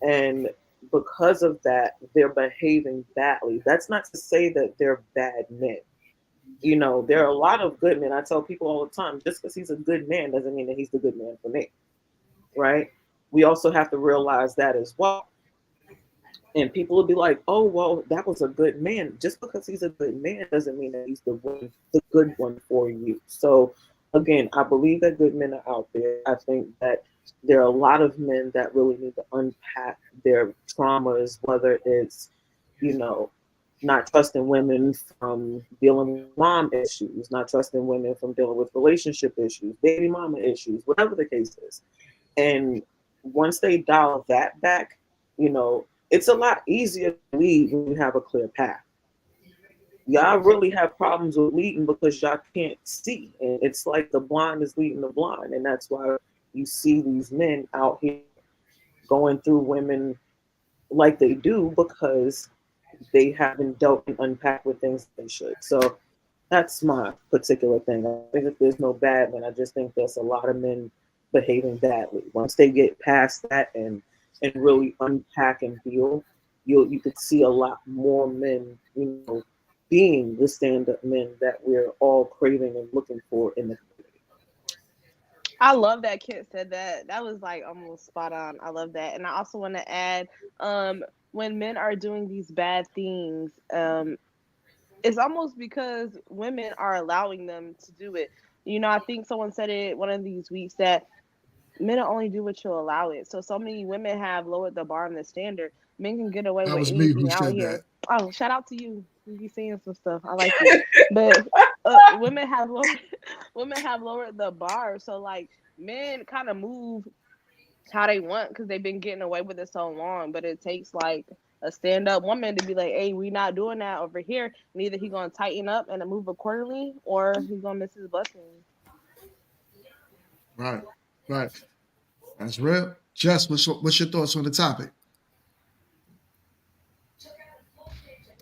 And because of that, they're behaving badly. That's not to say that they're bad men. There are a lot of good men. I tell people all the time, just because he's a good man doesn't mean that he's the good man for me, right? We also have to realize that as well. And people will be like, "Oh, well, that was a good man." Just because he's a good man doesn't mean that he's the good one for you. So, again, I believe that good men are out there. I think that there are a lot of men that really need to unpack their traumas, whether it's, you know, not trusting women from dealing with mom issues, not trusting women from dealing with relationship issues, baby mama issues, whatever the case is. And once they dial that back, it's a lot easier to lead when you have a clear path. Y'all really have problems with leading because y'all can't see. And it's like the blind is leading the blind. And that's why you see these men out here going through women like they do because they haven't dealt and unpacked with things they should. So that's my particular thing. I think that there's no bad men. I just think there's a lot of men behaving badly. Once they get past that and really unpack and heal, you could see a lot more men, being the stand-up men that we're all craving and looking for in the community. I love that Kit said that. That was like almost spot on. I love that. And I also want to add, when men are doing these bad things, it's almost because women are allowing them to do it. I think someone said it one of these weeks that men only do what you allow it. So many women have lowered the bar and the standard. Men can get away That with was me who anything out said here. that. Oh, shout out to you. You be saying some stuff. I like it. But women have lowered, women have lowered the bar. So like men kind of move how they want because they've been getting away with it so long. But it takes like a stand up woman to be like, hey, we not doing that over here. And either he gonna tighten up and move accordingly, or he's gonna miss his blessings. Right, right. That's real. Jess, what's your thoughts on the topic?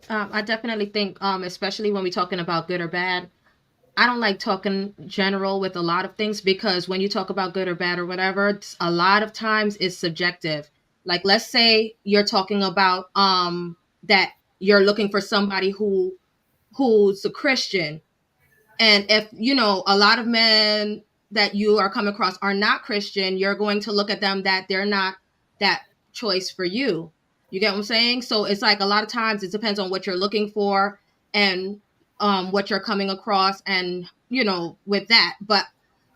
I definitely think, especially when we're talking about good or bad, I don't like talking general with a lot of things because when you talk about good or bad or whatever, a lot of times it's subjective. Like let's say you're talking about that you're looking for somebody who's a Christian. And if, a lot of men that you are coming across are not Christian, you're going to look at them that they're not that choice for you. You get what I'm saying? So it's like a lot of times it depends on what you're looking for and what you're coming across and, with that. But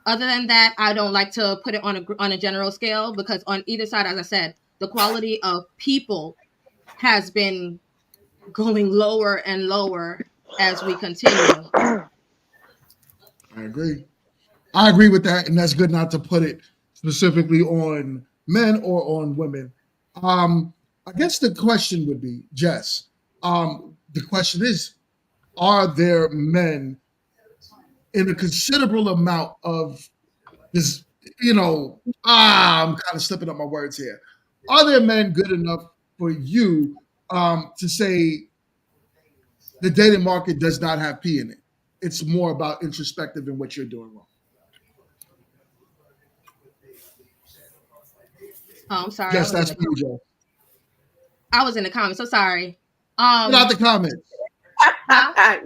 other than that, I don't like to put it on a general scale because on either side, as I said, the quality of people has been going lower and lower as we continue. I agree. I agree with that, and that's good not to put it specifically on men or on women. I guess the question would be, Jess, the question is, are there men in a considerable amount of this, I'm kind of slipping up my words here. Are there men good enough for you to say the dating market does not have P in it? It's more about introspective and what you're doing wrong. Oh, I'm sorry. Yes, that's for you, Joe. I was in the comments. So sorry. Get out the comments. Huh?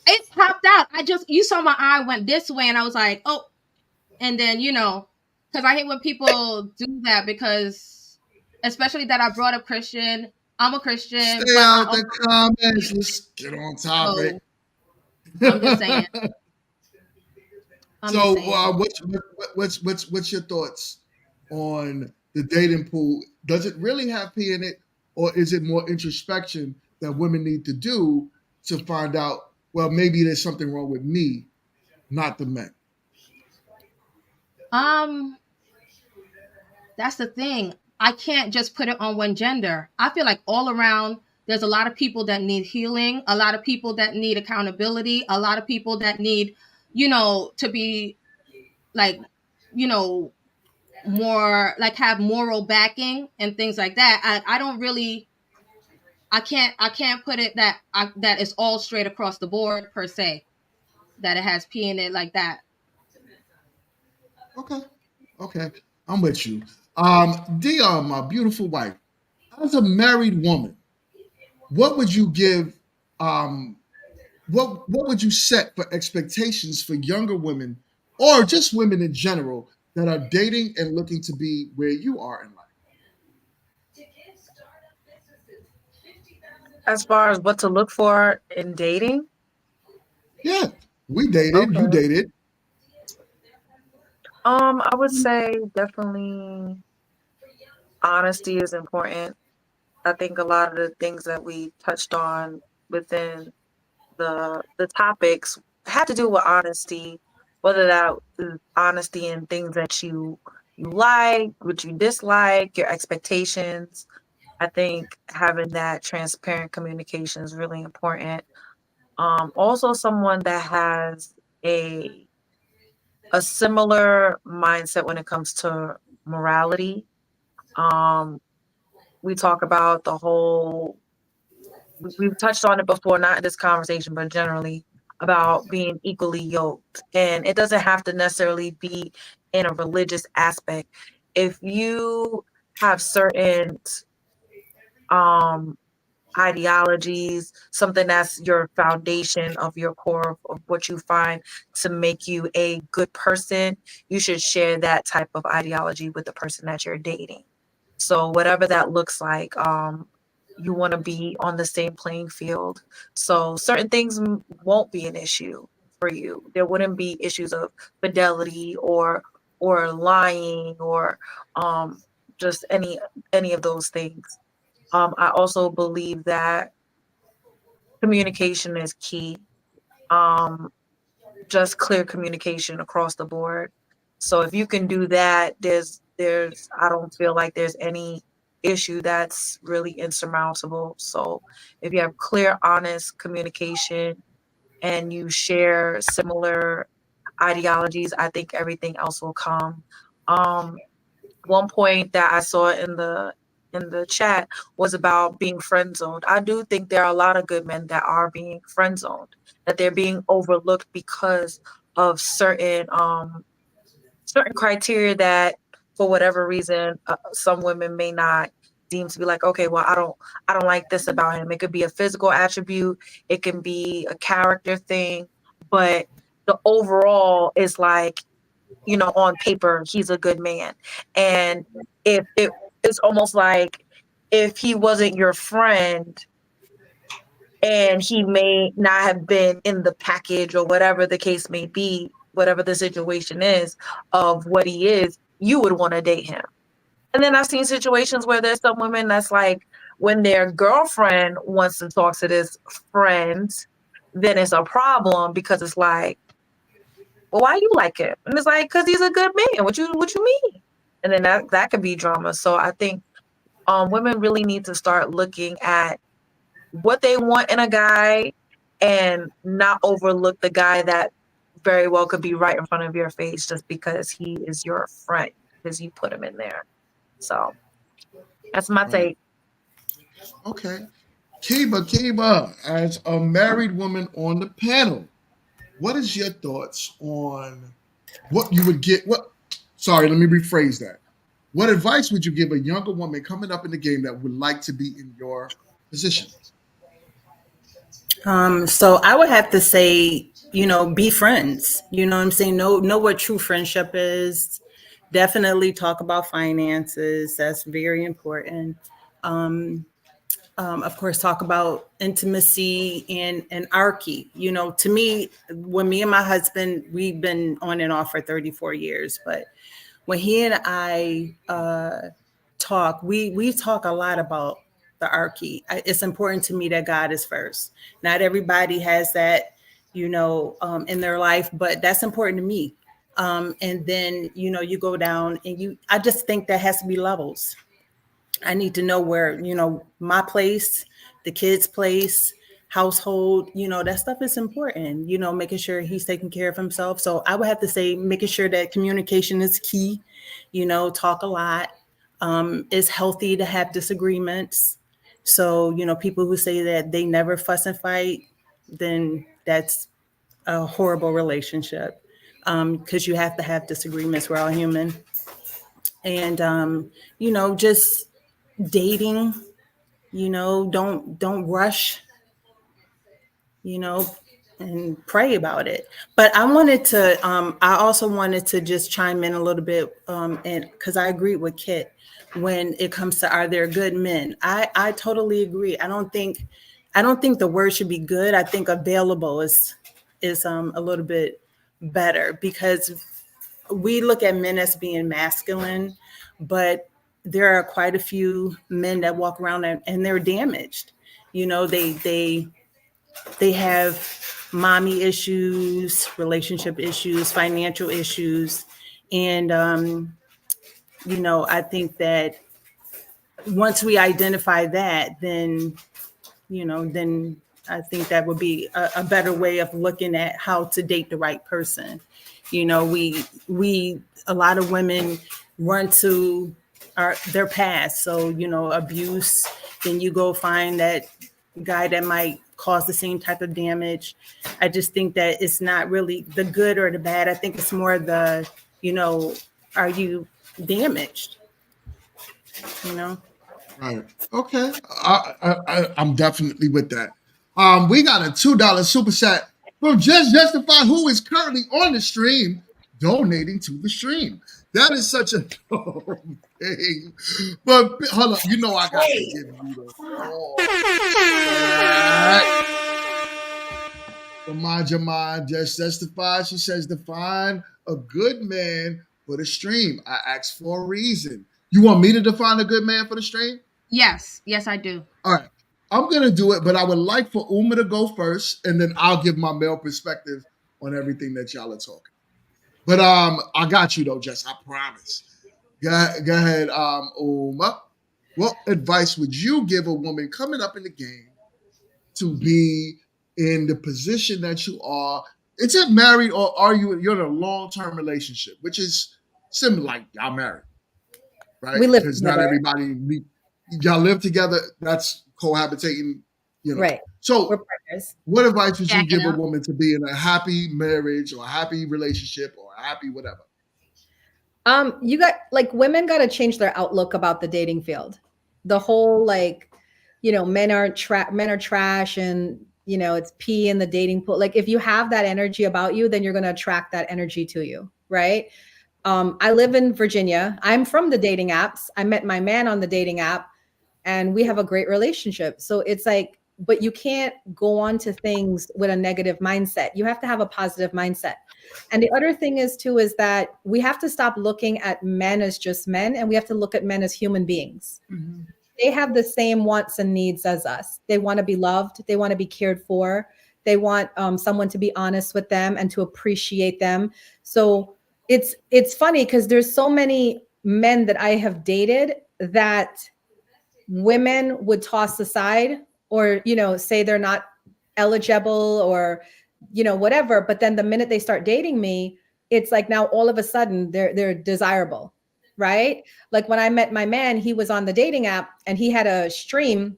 It popped out. You saw my eye went this way, and I was like, oh, and then because I hate when people do that because, especially that I brought up Christian. I'm a Christian, Stay but out the comments. Let's get on topic. So, I'm just saying. I'm just So, saying. what's your thoughts on the dating pool? Does it really have pee in it, or is it more introspection that women need to do to find out? Well, maybe there's something wrong with me, not the men. That's the thing. I can't just put it on one gender. I feel like all around there's a lot of people that need healing, a lot of people that need accountability, a lot of people that need, to be like, you know, more like have moral backing and things like that. I don't really I can't put it that it's all straight across the board per se, that it has P in it like that. Okay, I'm with you. Dion, my beautiful wife, as a married woman, what would you give? Um, what would you set for expectations for younger women, or just women in general that are dating and looking to be where you are in life? As far as what to look for in dating? Yeah, we dated. You Okay. dated. I would say definitely honesty is important. I think a lot of the things that we touched on within the topics had to do with honesty, whether that is honesty in things that you like, what you dislike, your expectations. I think having that transparent communication is really important. Also someone that has a a similar mindset when it comes to morality. Um, we talk about the whole we've touched on it before, not in this conversation, but generally about being equally yoked. And it doesn't have to necessarily be in a religious aspect. If you have certain um ideologies, something that's your foundation of your core of what you find to make you a good person, you should share that type of ideology with the person that you're dating. So whatever that looks like, you want to be on the same playing field. So certain things won't be an issue for you. There wouldn't be issues of fidelity or lying or just any of those things. I also believe that communication is key. Um, just clear communication across the board. So if you can do that, there's I don't feel like there's any issue that's really insurmountable. So if you have clear, honest communication and you share similar ideologies, I think everything else will come. Um, One point that I saw in the chat was about being friend zoned. I do think there are a lot of good men that are being friend zoned, that they're being overlooked because of certain criteria that for whatever reason some women may not deem to be like, okay, well, I don't like this about him. It could be a physical attribute, it can be a character thing, but the overall is like, on paper, he's a good man. And if it's almost like if he wasn't your friend and he may not have been in the package or whatever the case may be, whatever the situation is of what he is, you would want to date him. And then I've seen situations where there's some women that's like, when their girlfriend wants to talk to this friend, then it's a problem because it's like, well, why you like him? And it's like, because he's a good man. What you mean? And then that could be drama. So I think women really need to start looking at what they want in a guy and not overlook the guy that very well could be right in front of your face just because he is your friend, because you put him in there. So that's my Right. take. Okay. Kiba, as a married woman on the panel, what is your thoughts on what you would get? Sorry, let me rephrase that. What advice would you give a younger woman coming up in the game that would like to be in your position? So I would have to say, be friends. You know what I'm saying? Know what true friendship is. Definitely talk about finances. That's very important. Um, of course, talk about intimacy and archy. You know, to me, when me and my husband, we've been on and off for 34 years, but when he and I talk, we talk a lot about the archy. It's important to me that God is first. Not everybody has that, you know, in their life, but that's important to me. And then, you know, you go down and I just think that has to be levels. I need to know where, you know, my place, the kids' place, household, you know, that stuff is important, you know, making sure he's taking care of himself. So I would have to say, making sure that communication is key, you know, talk a lot. It's healthy to have disagreements. So, you know, people who say that they never fuss and fight, then that's a horrible relationship. Because you have to have disagreements. We're all human. And, you know, just dating, you know, don't rush, you know, and pray about it. But I also wanted to just chime in a little bit, and because I agree with Kit when it comes to, are there good men? I totally agree. I don't think the word should be good. I think available is a little bit better, because we look at men as being masculine, but there are quite a few men that walk around and they're damaged. You know, they have mommy issues, relationship issues, financial issues. And, you know, I think that once we identify that, then, you know, then I think that would be a better way of looking at how to date the right person. You know, a lot of women run to their past. So, you know, abuse, then you go find that guy that might cause the same type of damage. I just think that it's not really the good or the bad. I think it's more the, you know, are you damaged? You know? Right. Okay. I'm definitely with that. We got a $2 super chat from Just Justify, who is currently on the stream, donating to the stream. That is such a dumb thing. But hold up, you know I got to give you the Mind your mind, Just Justify. She says, define a good man for the stream. I asked for a reason. You want me to define a good man for the stream? Yes, I do. All right. I'm going to do it, but I would like for Uma to go first, and then I'll give my male perspective on everything that y'all are talking. But I got you, though, Jess. I promise. Go ahead, Uma. What advice would you give a woman coming up in the game to be in the position that you are? Is it married, or you're in a long-term relationship, which is similar, like y'all married, right? We live Because not together. everybody, y'all live together. That's cohabitating, you know. Right. So We're partners. what advice would you Jacking give a up. woman to be in a happy marriage or a happy relationship or a happy whatever? You got, like, women got to change their outlook about the dating field. The whole, like, you know, men are trash, and, you know, it's pee in the dating pool. Like, if you have that energy about you, then you're going to attract that energy to you, right? I live in Virginia. I'm from the dating apps. I met my man on the dating app, and we have a great relationship. So it's like, but you can't go on to things with a negative mindset. You have to have a positive mindset. And the other thing is too, is that we have to stop looking at men as just men, and we have to look at men as human beings. Mm-hmm. They have the same wants and needs as us. They want to be loved. They want to be cared for. They want someone to be honest with them and to appreciate them. So it's funny because there's so many men that I have dated that women would toss aside, or, you know, say they're not eligible, or, you know, whatever. But then the minute they start dating me, it's like now all of a sudden they're desirable, right? Like when I met my man, he was on the dating app and he had a stream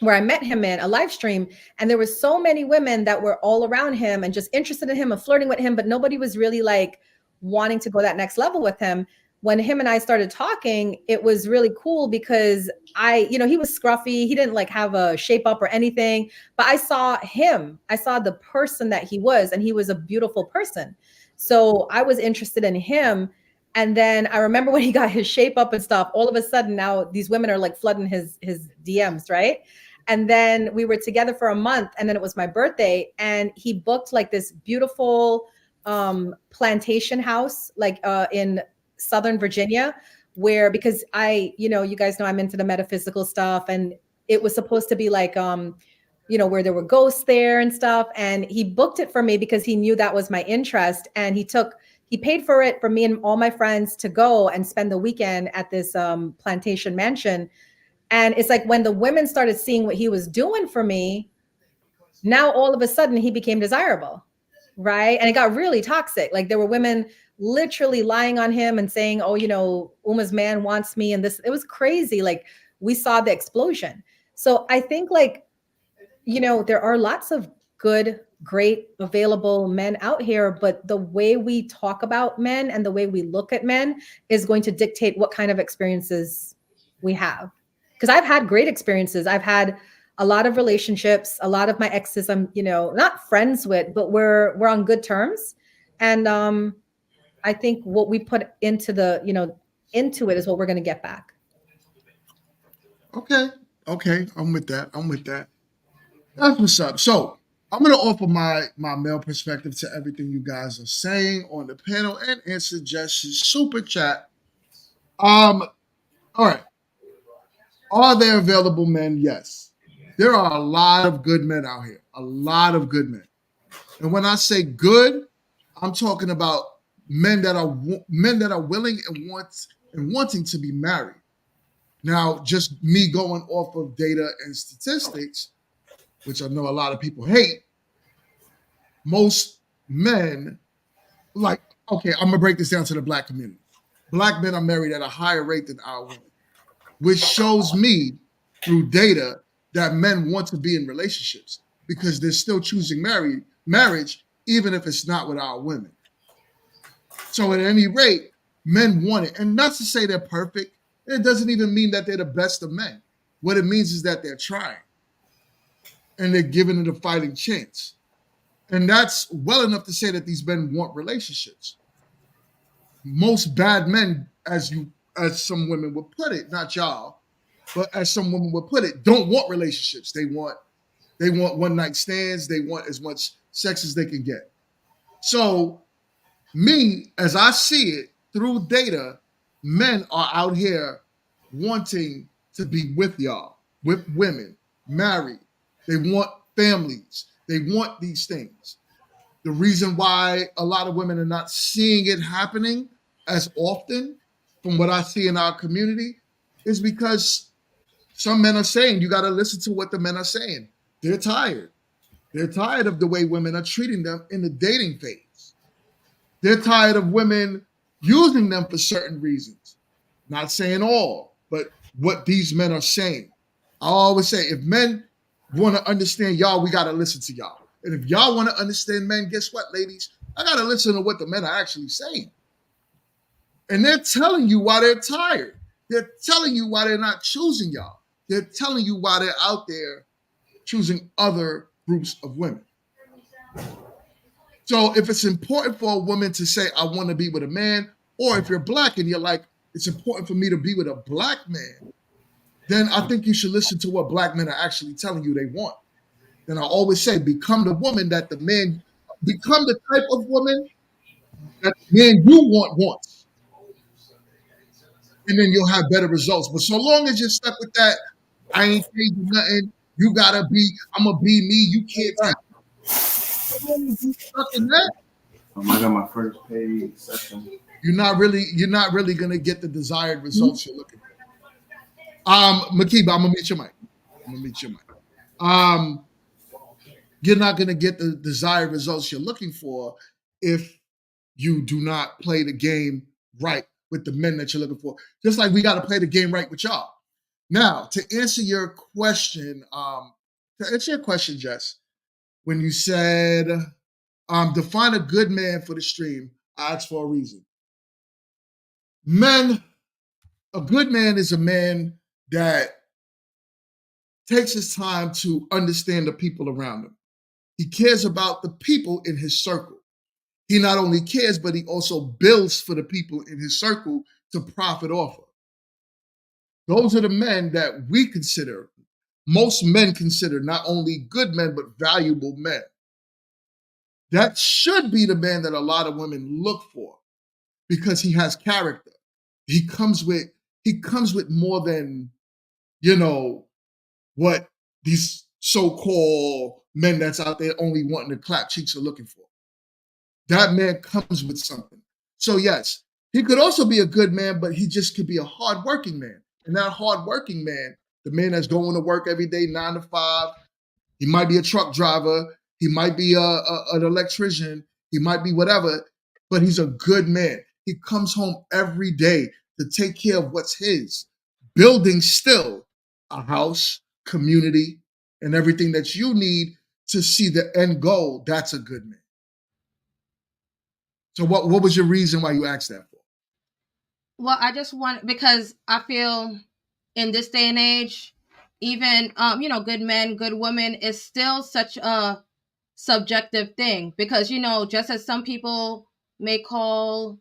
where I met him in a live stream, and there were so many women that were all around him and just interested in him and flirting with him, but nobody was really like wanting to go that next level with him. When him and I started talking, it was really cool because you know, he was scruffy. He didn't like have a shape up or anything, but I saw him. I saw the person that he was, and he was a beautiful person. So I was interested in him. And then I remember when he got his shape up and stuff, all of a sudden now these women are like flooding his DMs, right? And then we were together for a month, and then it was my birthday, and he booked like this beautiful plantation house, like in Southern Virginia, where, because you guys know I'm into the metaphysical stuff, and it was supposed to be like where there were ghosts there and stuff. And he booked it for me because he knew that was my interest. And he paid for it for me and all my friends to go and spend the weekend at this plantation mansion. And it's like when the women started seeing what he was doing for me, now all of a sudden he became desirable, right? And it got really toxic. Like there were women literally lying on him and saying, oh, Uma's man wants me. And it was crazy. Like we saw the explosion. So I think like, there are lots of good, great, available men out here, but the way we talk about men and the way we look at men is going to dictate what kind of experiences we have. Because I've had great experiences. I've had a lot of relationships. A lot of my exes I'm, not friends with, but we're on good terms. And I think what we put into into it is what we're going to get back. Okay. I'm with that. That's what's up. So I'm going to offer my male perspective to everything you guys are saying on the panel and answer Jess's super chat. All right. Are there available men? Yes. There are a lot of good men out here. A lot of good men. And when I say good, I'm talking about men that are willing and wanting to be married. Now, just me going off of data and statistics, which I know a lot of people hate, most men, like, okay, I'm gonna break this down to the Black community. Black men are married at a higher rate than our women, which shows me through data that men want to be in relationships because they're still choosing marriage, even if it's not with our women. So at any rate, men want it. And not to say they're perfect. It doesn't even mean that they're the best of men. What it means is that they're trying and they're giving it a fighting chance. And that's well enough to say that these men want relationships. Most bad men, as some women would put it, not y'all, but as some women would put it, don't want relationships. They want one night stands. They want as much sex as they can get. So me, as I see it through data, men are out here wanting to be with y'all, with women, married. They want families. They want these things. The reason why a lot of women are not seeing it happening as often from what I see in our community is because some men are saying, you got to listen to what the men are saying. They're tired. They're tired of the way women are treating them in the dating phase. They're tired of women using them for certain reasons. Not saying all, but what these men are saying. I always say, if men want to understand y'all, we got to listen to y'all. And if y'all want to understand men, guess what, ladies? I got to listen to what the men are actually saying. And they're telling you why they're tired. They're telling you why they're not choosing y'all. They're telling you why they're out there choosing other groups of women. So if it's important for a woman to say, I want to be with a man, or if you're Black and you're like, it's important for me to be with a Black man, then I think you should listen to what Black men are actually telling you they want. And I always say, become the woman that become the type of woman that the man you wants. And then you'll have better results. But so long as you're stuck with that, I ain't changing nothing. You gotta be, I'm gonna be me. You can't tell. So long as you stuck in that, I got my first paid session. You're not really gonna get the desired results you're looking for. Makiba, I'm gonna mute your mic. You're not gonna get the desired results you're looking for if you do not play the game right with the men that you're looking for. Just like we got to play the game right with y'all. Now, to answer your question, Jess, when you said define a good man for the stream, I asked for a reason. A good man is a man that takes his time to understand the people around him. He cares about the people in his circle. He not only cares, but he also builds for the people in his circle to profit off of. Those are the men that we consider most men consider not only good men, but valuable men. That should be the man that a lot of women look for because he has character. He comes with more than, what these so-called men that's out there only wanting to clap cheeks are looking for. That man comes with something. So yes, he could also be a good man, but he just could be a hardworking man. And that hardworking man, the man that's going to work every day, 9 to 5, he might be a truck driver, he might be an electrician, he might be whatever, but he's a good man. He comes home every day to take care of what's his, building still a house, community, and everything that you need to see the end goal. That's a good man. So what was your reason why you asked that for? Well, I just want, because I feel in this day and age, even good men, good women is still such a subjective thing, because just as some people may call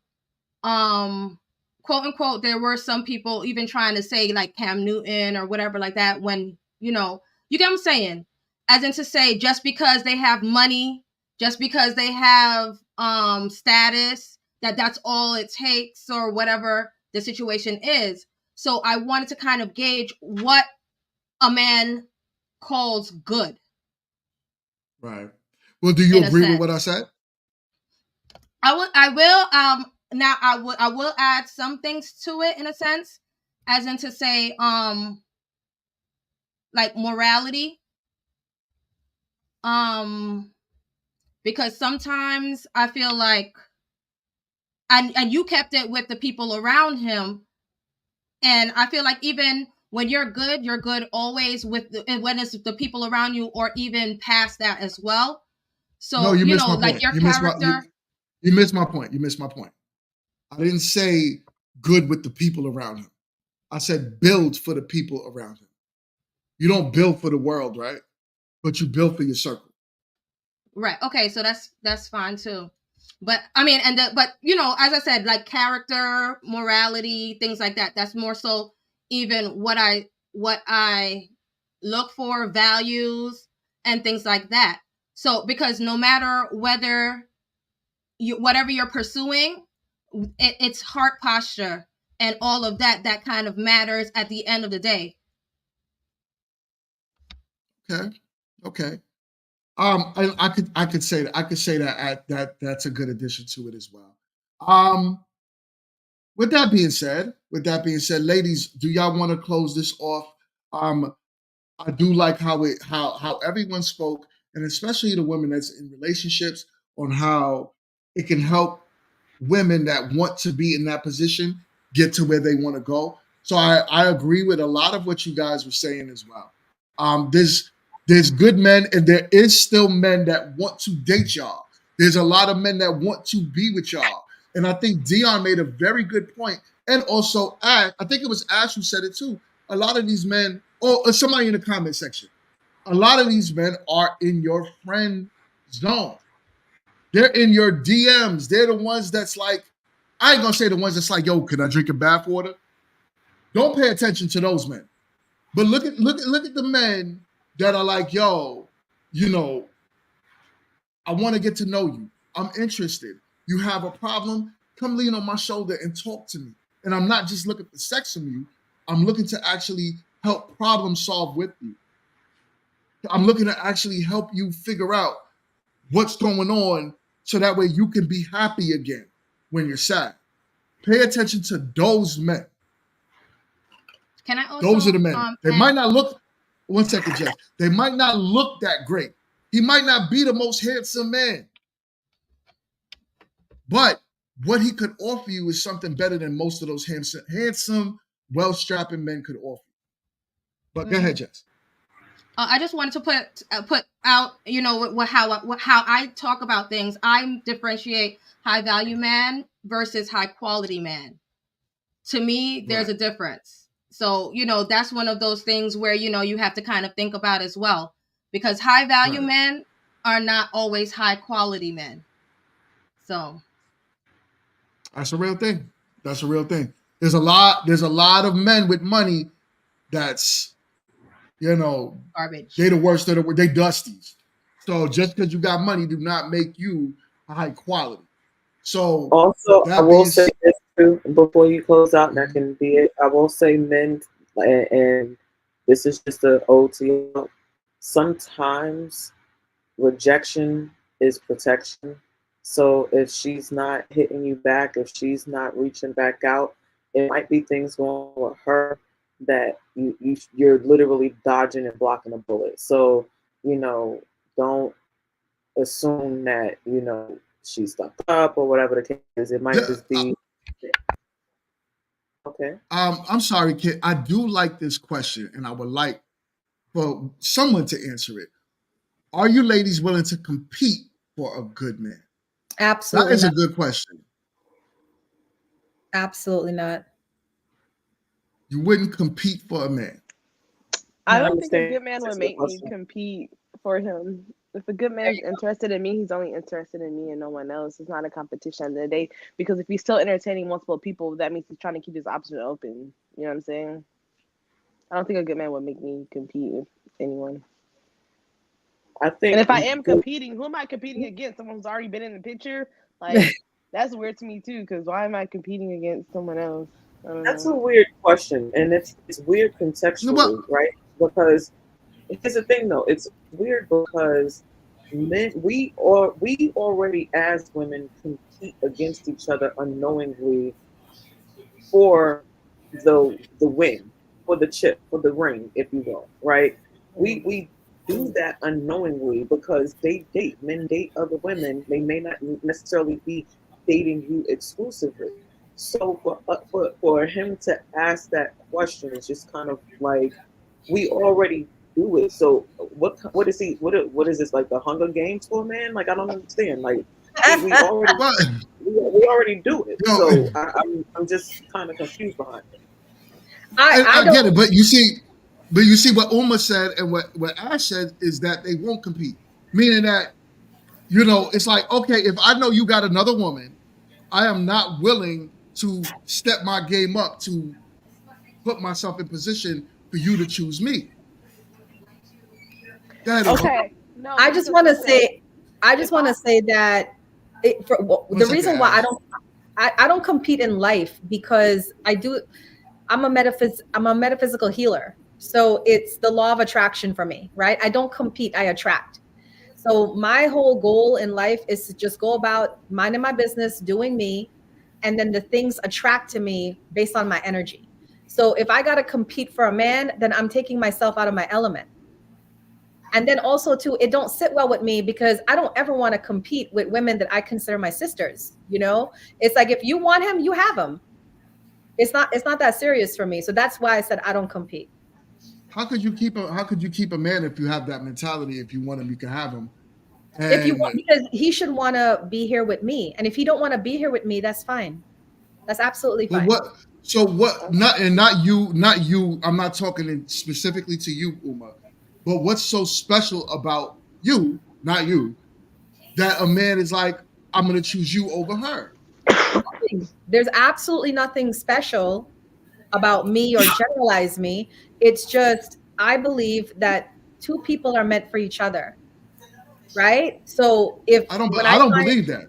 quote unquote, there were some people even trying to say like Cam Newton or whatever like that, when you get what I'm saying, as in to say just because they have money, just because they have status, that's all it takes, or whatever the situation is. So I wanted to kind of gauge what a man calls good. Right. Well, do you agree with what I said? I will now I will add some things to it, in a sense, as in to say like morality, because sometimes I feel like, and you kept it with the people around him, and I feel like even when you're good always with when it's the people around you, or even past that as well. So No, you missed my like point. your You character. You missed my point. You missed my point. I didn't say good with the people around him. I said build for the people around him. You don't build for the world, right? But you build for your circle. Right. Okay. So that's fine too. But I mean, but as I said, like character, morality, things like that. That's more so even what I look for, values and things like that. So because no matter whatever you're pursuing, it's heart posture and all of that kind of matters at the end of the day. Okay. I could say that that's a good addition to it as well. With that being said, ladies, do y'all want to close this off? I do like how everyone spoke, and especially the women that's in relationships, on how it can help women that want to be in that position get to where they want to go. So I agree with a lot of what you guys were saying as well. There's good men, and there is still men that want to date y'all. There's a lot of men that want to be with y'all. And I think Dion made a very good point. And also Ash, I think it was Ash who said it too. A lot of these men, or somebody in the comment section, a lot of these men are in your friend zone. They're in your DMs. They're the ones that's like, I ain't gonna say the ones that's like, yo, can I drink your bath water? Don't pay attention to those men. But look at the men that are like, yo, I want to get to know you. I'm interested. You have a problem? Come lean on my shoulder and talk to me. And I'm not just looking for sex from you. I'm looking to actually help problem solve with you. I'm looking to actually help you figure out what's going on so that way you can be happy again when you're sad. Pay attention to those men. Can I also? Those are the men. They might not look. One second, Jess. They might not look that great. He might not be the most handsome man, but what he could offer you is something better than most of those handsome, well-strapping men could offer. But go ahead, Jess. I just wanted to put out, how I talk about things. I differentiate high value man versus high quality man. To me, there's a difference. So, that's one of those things where, you have to kind of think about as well, because high value men are not always high quality men. So that's a real thing. There's a lot of men with money that's You know, Garbage. they the worst of the, they dusties. So just because you got money do not make you a high quality. So Also, I that will being say said, this too before you close out, and that can be it. I will say, men, and this is just an ode to you. Sometimes rejection is protection. So if she's not hitting you back, if she's not reaching back out, it might be things going on with her that you're literally dodging and blocking a bullet. So don't assume that she's stuck up or whatever the case is. It might just be okay. I'm sorry, kid. I do like this question, and I would like for someone to answer it. Are you ladies willing to compete for a good man? That Absolutely is a not. good question. Absolutely not. You wouldn't compete for a man. I No. don't think a good man would make me compete for him. If a good man's interested in me, he's only interested in me and no one else. It's not a competition at the end of the day. Because if he's still entertaining multiple people, that means he's trying to keep his option open. You know what I'm saying? I don't think a good man would make me compete with anyone. I think, and if I am competing, who am I competing against? Someone who's already been in the picture? Like, that's weird to me too. Because why am I competing against someone else? I don't That's know. a weird question, and it's weird contextually, right? Because here's the thing, though, it's weird because men we already as women compete against each other unknowingly for the win, for the chip, for the ring, if you will, right? We do that unknowingly because men date other women. They may not necessarily be dating you exclusively. So for him to ask that question is just kind of like we already do it. So what is he? What is this, like the Hunger Games for a man? Like I don't understand. Like we already we already do it. No, So I'm just kind of confused behind it. I get it, but you see what Uma said and what Ash said is that they won't compete. Meaning that, it's like, okay, if I know you got another woman, I am not willing to step my game up to put myself in position for you to choose me. Go ahead, Uma. Okay. No, I just want to say, that the reason why I don't compete in life because I'm a metaphysical healer. So it's the law of attraction for me, right? I don't compete, I attract. So my whole goal in life is to just go about minding my business, doing me, and then the things attract to me based on my energy. So if I got to compete for a man, then I'm taking myself out of my element. And then also too, it don't sit well with me because I don't ever want to compete with women that I consider my sisters. It's like, if you want him, you have him. It's not that serious for me. So that's why I said I don't compete. How could you keep a man if you have that mentality? If you want him, you can have him. If you want, because he should want to be here with me. And if he don't want to be here with me, that's fine. That's absolutely fine. Not you. I'm not talking specifically to you, Uma. But what's so special about you, not you, that a man is like, I'm going to choose you over her? There's absolutely nothing special about me or generalize me. It's just, I believe that two people are meant for each other. Right? So I don't believe that.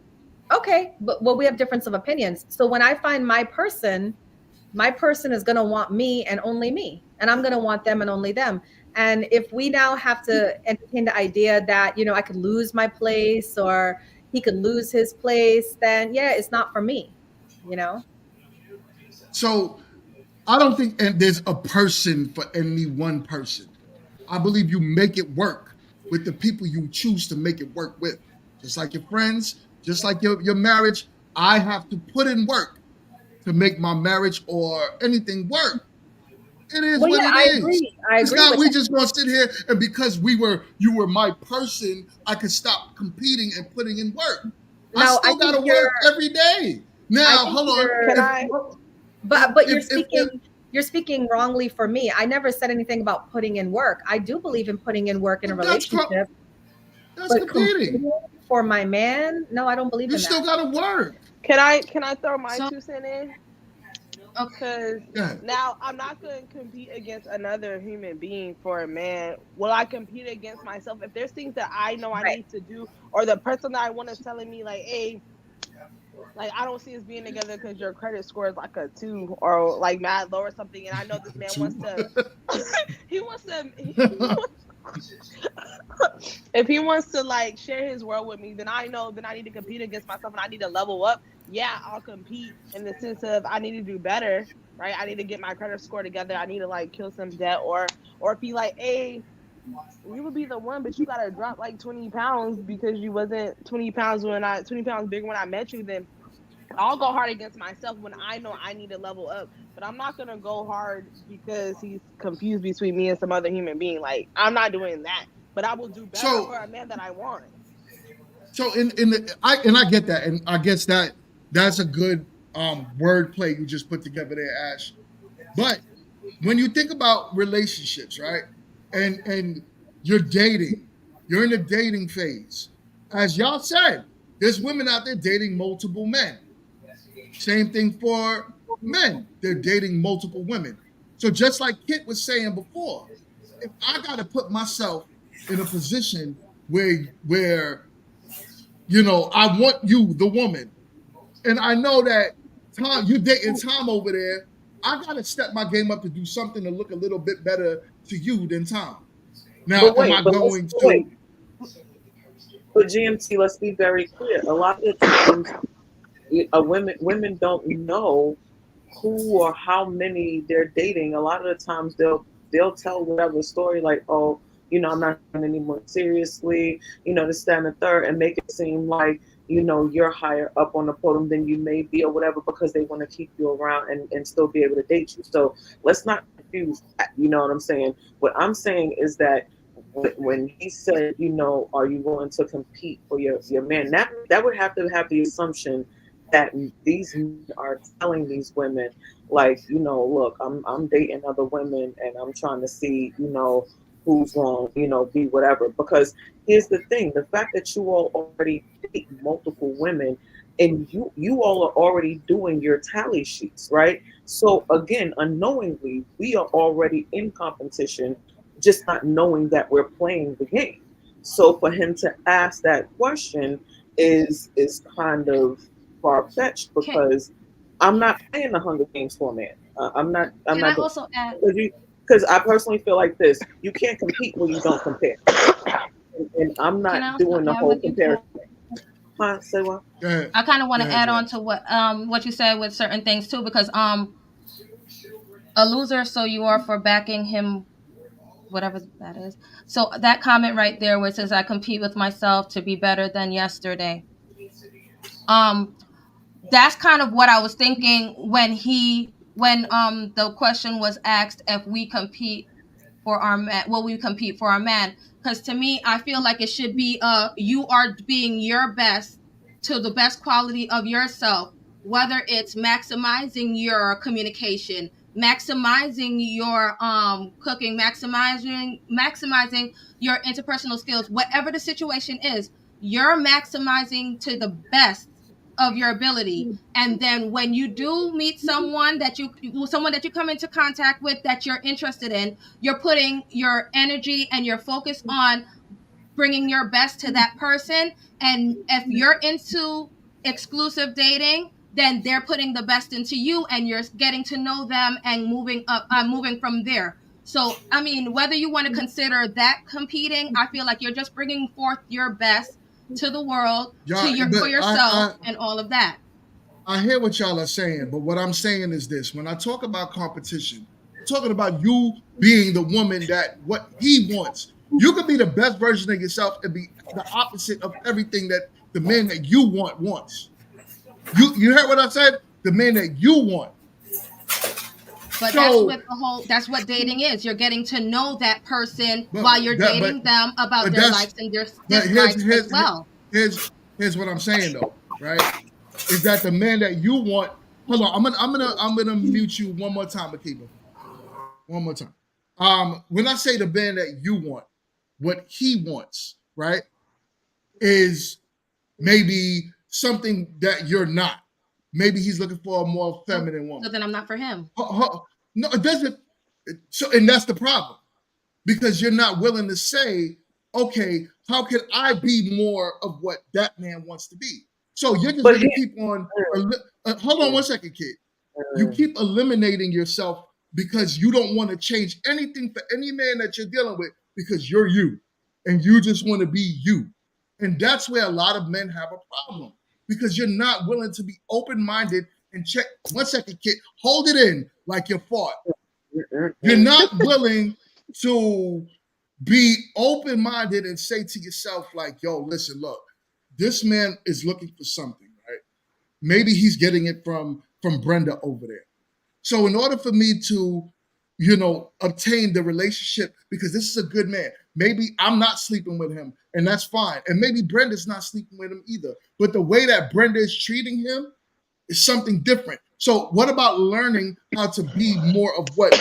Okay, but we have difference of opinions. So when I find my person is going to want me and only me, and I'm going to want them and only them. And if we now have to entertain the idea that, I could lose my place or he could lose his place, then yeah, it's not for me, So I don't think there's a person for any one person. I believe you make it work with the people you choose to make it work with. Just like your friends, just like your marriage, I have to put in work to make my marriage or anything work. It is what it is. It's not we just gonna sit here and because you were my person, I could stop competing and putting in work. I still gotta work every day. Now, hold on. But you're speaking wrongly for me. I never said anything about putting in work. I do believe in putting in work in a relationship. That's competing for my man. No, I don't believe in that. You still gotta work. Can I throw my 2 cents in? Because now I'm not going to compete against another human being for a man. Will I compete against myself? If there's things that I know I need to do, or the person that I want is telling me like, hey, like I don't see us being together because your credit score is like a 2 or like mad low or something, and I know this man wants to, he wants to, if he wants to like share his world with me, then I know then I need to compete against myself and I need to level up. Yeah, I'll compete in the sense of I need to do better, right? I need to get my credit score together. I need to like kill some debt, or if he like, hey, you would be the one, but you gotta drop like 20 pounds because you wasn't 20 pounds bigger when I met you, then I'll go hard against myself when I know I need to level up. But I'm not gonna go hard because he's confused between me and some other human being. Like I'm not doing that. But I will do better for a man that I want. So I get that, and I guess that's a good word play you just put together there, Ash. But when you think about relationships, right? And you're dating, you're in the dating phase. As y'all said, there's women out there dating multiple men. Same thing for men. They're dating multiple women. So just like Kit was saying before, if I gotta put myself in a position where I want you, the woman, and I know that Tom, you dating Tom over there, I gotta step my game up to do something to look a little bit better to you than Tom. Now, But wait, am I going to? wait. But GMT, let's be very clear. A lot of the times, women don't know who or how many they're dating. A lot of the times they'll tell whatever story like, oh, I'm not taking any more seriously, this, that, and the third, and make it seem like, you're higher up on the podium than you may be or whatever, because they want to keep you around and still be able to date you. So let's not confuse that, you know what I'm saying? What I'm saying is that when he said, are you willing to compete for your man, that would have to have the assumption that these men are telling these women, like, look, I'm dating other women and I'm trying to see, who's going to, be whatever. Because here's the thing, the fact that you all already date multiple women and you all are already doing your tally sheets, right? So again, unknowingly, we are already in competition, just not knowing that we're playing the game. So for him to ask that question is kind of far-fetched, because I'm not playing the Hunger Games for a man. I'm not Can I also add? Because I personally feel like this: you can't compete when you don't compare, and I'm not doing the whole comparison. Say what? I kind of want to add on to what you said with certain things too, because a loser, so you are for backing him, whatever that is. So that comment right there where it says I compete with myself to be better than yesterday. That's kind of what I was thinking when the question was asked if we compete for our man, will we compete for our man? Because to me, I feel like it should be you are being your best to the best quality of yourself, whether it's maximizing your communication, maximizing your cooking, maximizing your interpersonal skills, whatever the situation is, you're maximizing to the best of your ability. And then when you do meet someone that you come into contact with that you're interested in, you're putting your energy and your focus on bringing your best to that person. And if you're into exclusive dating, then they're putting the best into you and you're getting to know them and moving from there. So I mean, whether you want to consider that competing, I feel like you're just bringing forth your best to the world, for yourself, and all of that. I hear what y'all are saying, but what I'm saying is this: when I talk about competition, I'm talking about you being the woman that what he wants. You could be the best version of yourself and be the opposite of everything that the man that you want wants. You heard what I said? The man that you want. But that's what dating is. You're getting to know that person while you're dating them about their likes and their dislikes as well. Here's what I'm saying though, right? Is that the man that you want? Hold on, I'm gonna mute you one more time, Akiba. One more time. When I say the man that you want, what he wants, right, is maybe something that you're not. maybe he's looking for a more feminine woman. So then I'm not for him. No, it doesn't. So, and that's the problem, because you're not willing to say, okay, how can I be more of what that man wants to be? So you're just going to keep on. Hold on one second, kid. You keep eliminating yourself because you don't want to change anything for any man that you're dealing with, because you're you and you just want to be you. And that's where a lot of men have a problem, because you're not willing to be open-minded and check. One second, kid. Hold it in like you fought. You're not willing to be open-minded and say to yourself, like, yo, listen, look, this man is looking for something, right? Maybe he's getting it from Brenda over there. So in order for me to, obtain the relationship, because this is a good man, maybe I'm not sleeping with him, and that's fine. And maybe Brenda's not sleeping with him either. But the way that Brenda is treating him is something different. So what about learning how to be more of what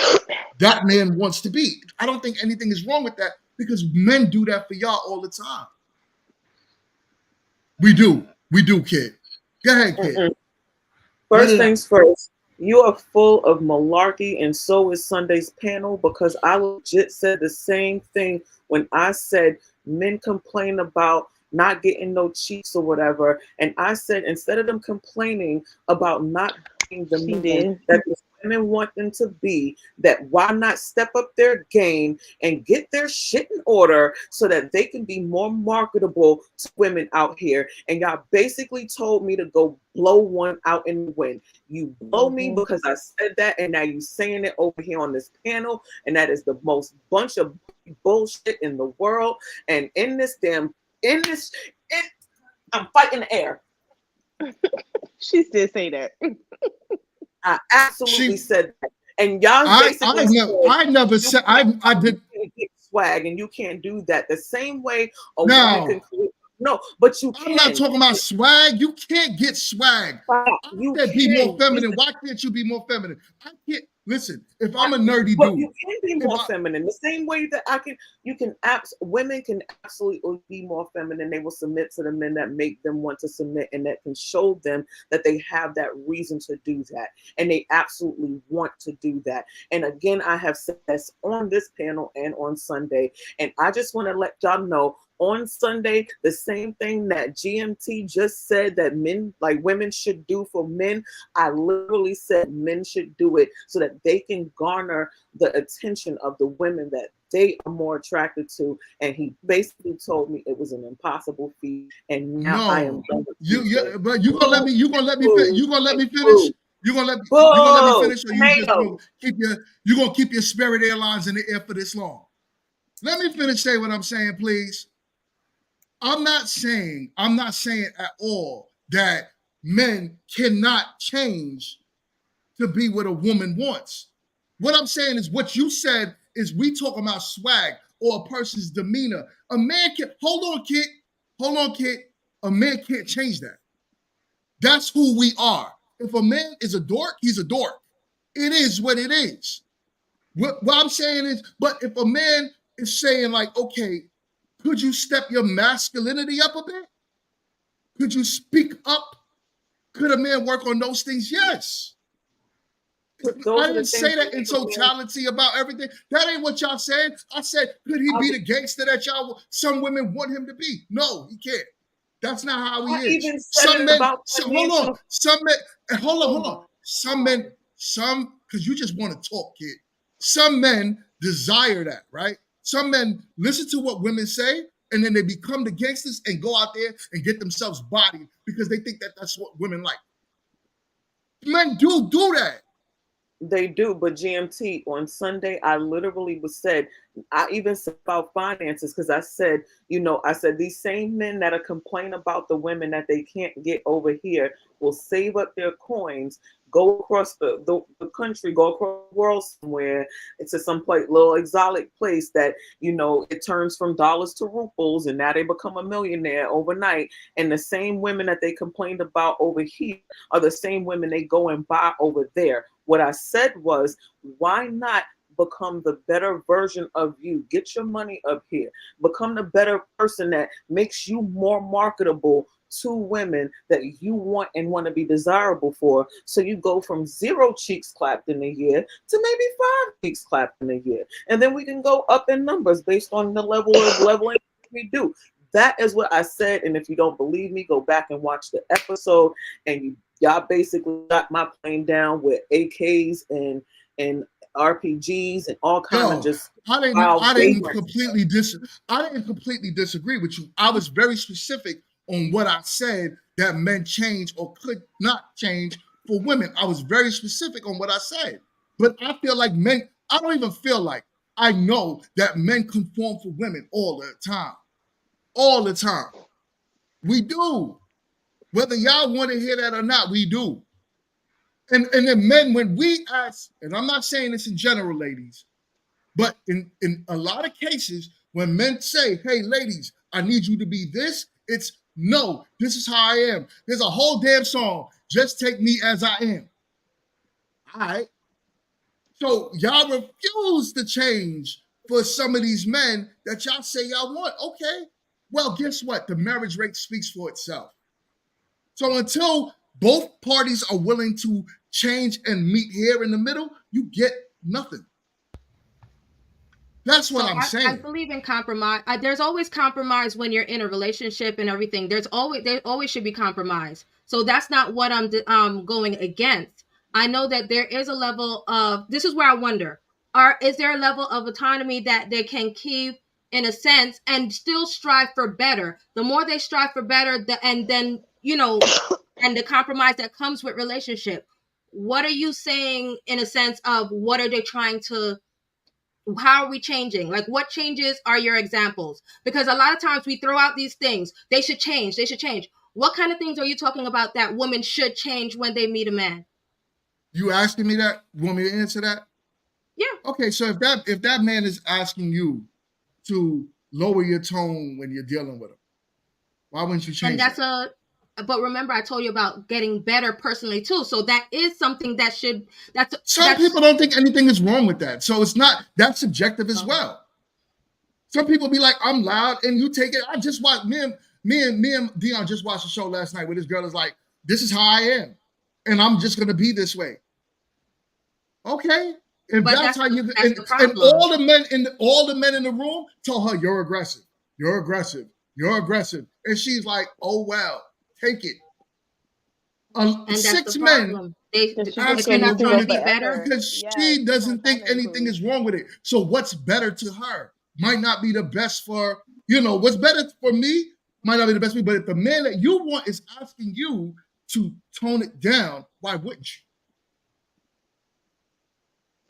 that man wants to be? I don't think anything is wrong with that, because men do that for y'all all the time. We do, kid. Go ahead, kid. First things first, you are full of malarkey, and so is Sunday's panel, because I legit said the same thing when I said men complain about not getting no cheeks or whatever. And I said, instead of them complaining about not being the men that the women want them to be, that why not step up their game and get their shit in order so that they can be more marketable to women out here. And y'all basically told me to go blow one out in the wind. You blow me because I said that, and now you saying it over here on this panel, and that is the most bunch of bullshit in the world. And I'm fighting the air. She did say that. I absolutely said that. And y'all basically I did get swag, and you can't do that. The same way a woman can. No, but you can. I'm not talking about swag. You can't get swag. You can be more feminine. Why can't you be more feminine? I can't. Listen, if I'm a nerdy dude, you can be more feminine. The same way that women can absolutely be more feminine. They will submit to the men that make them want to submit, and that can show them that they have that reason to do that, and they absolutely want to do that. And again, I have said this on this panel and on Sunday, and I just want to let y'all know. On Sunday, the same thing that GMT just said that women should do for men, I literally said men should do it so that they can garner the attention of the women that they are more attracted to. And he basically told me it was an impossible feat. And now I am done with but you gonna let me finish? You gonna let me finish? You gonna let me finish, or you gonna keep your Spirit Airlines in the air for this long? Let me finish saying what I'm saying, please. I'm not saying at all that men cannot change to be what a woman wants. What I'm saying is what you said is we talking about swag or a person's demeanor. A man can, hold on, kid. A man can't change that. That's who we are. If a man is a dork, he's a dork. It is what it is. What I'm saying is, but if a man is saying like, okay, could you step your masculinity up a bit? Could you speak up? Could a man work on those things? Yes. I didn't say that in totality about everything. That ain't what y'all said. I said, could he be the gangster that some women want him to be? No, he can't. That's not how he is. Some men, hold on. Some men, because you just want to talk, kid. Some men desire that, right? Some men listen to what women say, and then they become the gangsters and go out there and get themselves bodied because they think that that's what women like. Men do that. They do, but GMT, on Sunday, I literally I even said about finances, because I said, these same men that are complaining about the women that they can't get over here will save up their coins, go across the country, go across the world somewhere, to some little exotic place that, it turns from dollars to rubles, and now they become a millionaire overnight. And the same women that they complained about over here are the same women they go and buy over there. What I said was, why not become the better version of you. Get your money up here. Become the better person that makes you more marketable to women that you want and want to be desirable for. So you go from 0 cheeks clapped in a year to maybe 5 cheeks clapped in a year. And then we can go up in numbers based on the level of leveling we do. That is what I said. And if you don't believe me, go back and watch the episode. And y'all basically got my plane down with AKs and RPGs and all kind of just. I didn't completely disagree with you. I was very specific on what I said that men change or could not change for women. I was very specific on what I said. But I feel like men, I don't even feel like, I know that men conform for women all the time. All the time. We do. Whether y'all want to hear that or not, we do. And then men, when we ask, and I'm not saying this in general, ladies, but in a lot of cases, when men say, hey, ladies, I need you to be this, it's no, this is how I am. There's a whole damn song, Just Take Me As I Am. All right. So y'all refuse to change for some of these men that y'all say y'all want. Okay. Well, guess what? The marriage rate speaks for itself. So until both parties are willing to change and meet here in the middle, you get nothing. That's what I'm saying. I believe in compromise. There's always compromise when you're in a relationship and everything. There always should be compromise. So that's not what I'm going against. I know that there is a level of, this is where I wonder, is there a level of autonomy that they can keep in a sense and still strive for better? The more they strive for better, and then, and the compromise that comes with relationship. What are you saying in a sense of what are they trying to, how are we changing? Like, what changes are your examples? Because a lot of times we throw out these things. They should change. They should change. What kind of things are you talking about that women should change when they meet a man? You asking me that? You want me to answer that? Yeah. Okay, so if that man is asking you to lower your tone when you're dealing with him, why wouldn't you change that? But remember, I told you about getting better personally too. So that is something that should. Some people don't think anything is wrong with that. So it's not, that's subjective as well. Some people be like, I'm loud, and you take it. I just watched me and Dion just watched a show last night where this girl is like, this is how I am, and I'm just gonna be this way. Okay. If that's how you and all the men in the room told her, you're aggressive. You're aggressive. You're aggressive. And she's like, oh well, take it. And 6 men asking her to be better because she doesn't think anything is wrong with it. So what's better to her might not be the best for, what's better for me might not be the best for me. But if the man that you want is asking you to tone it down, why wouldn't you?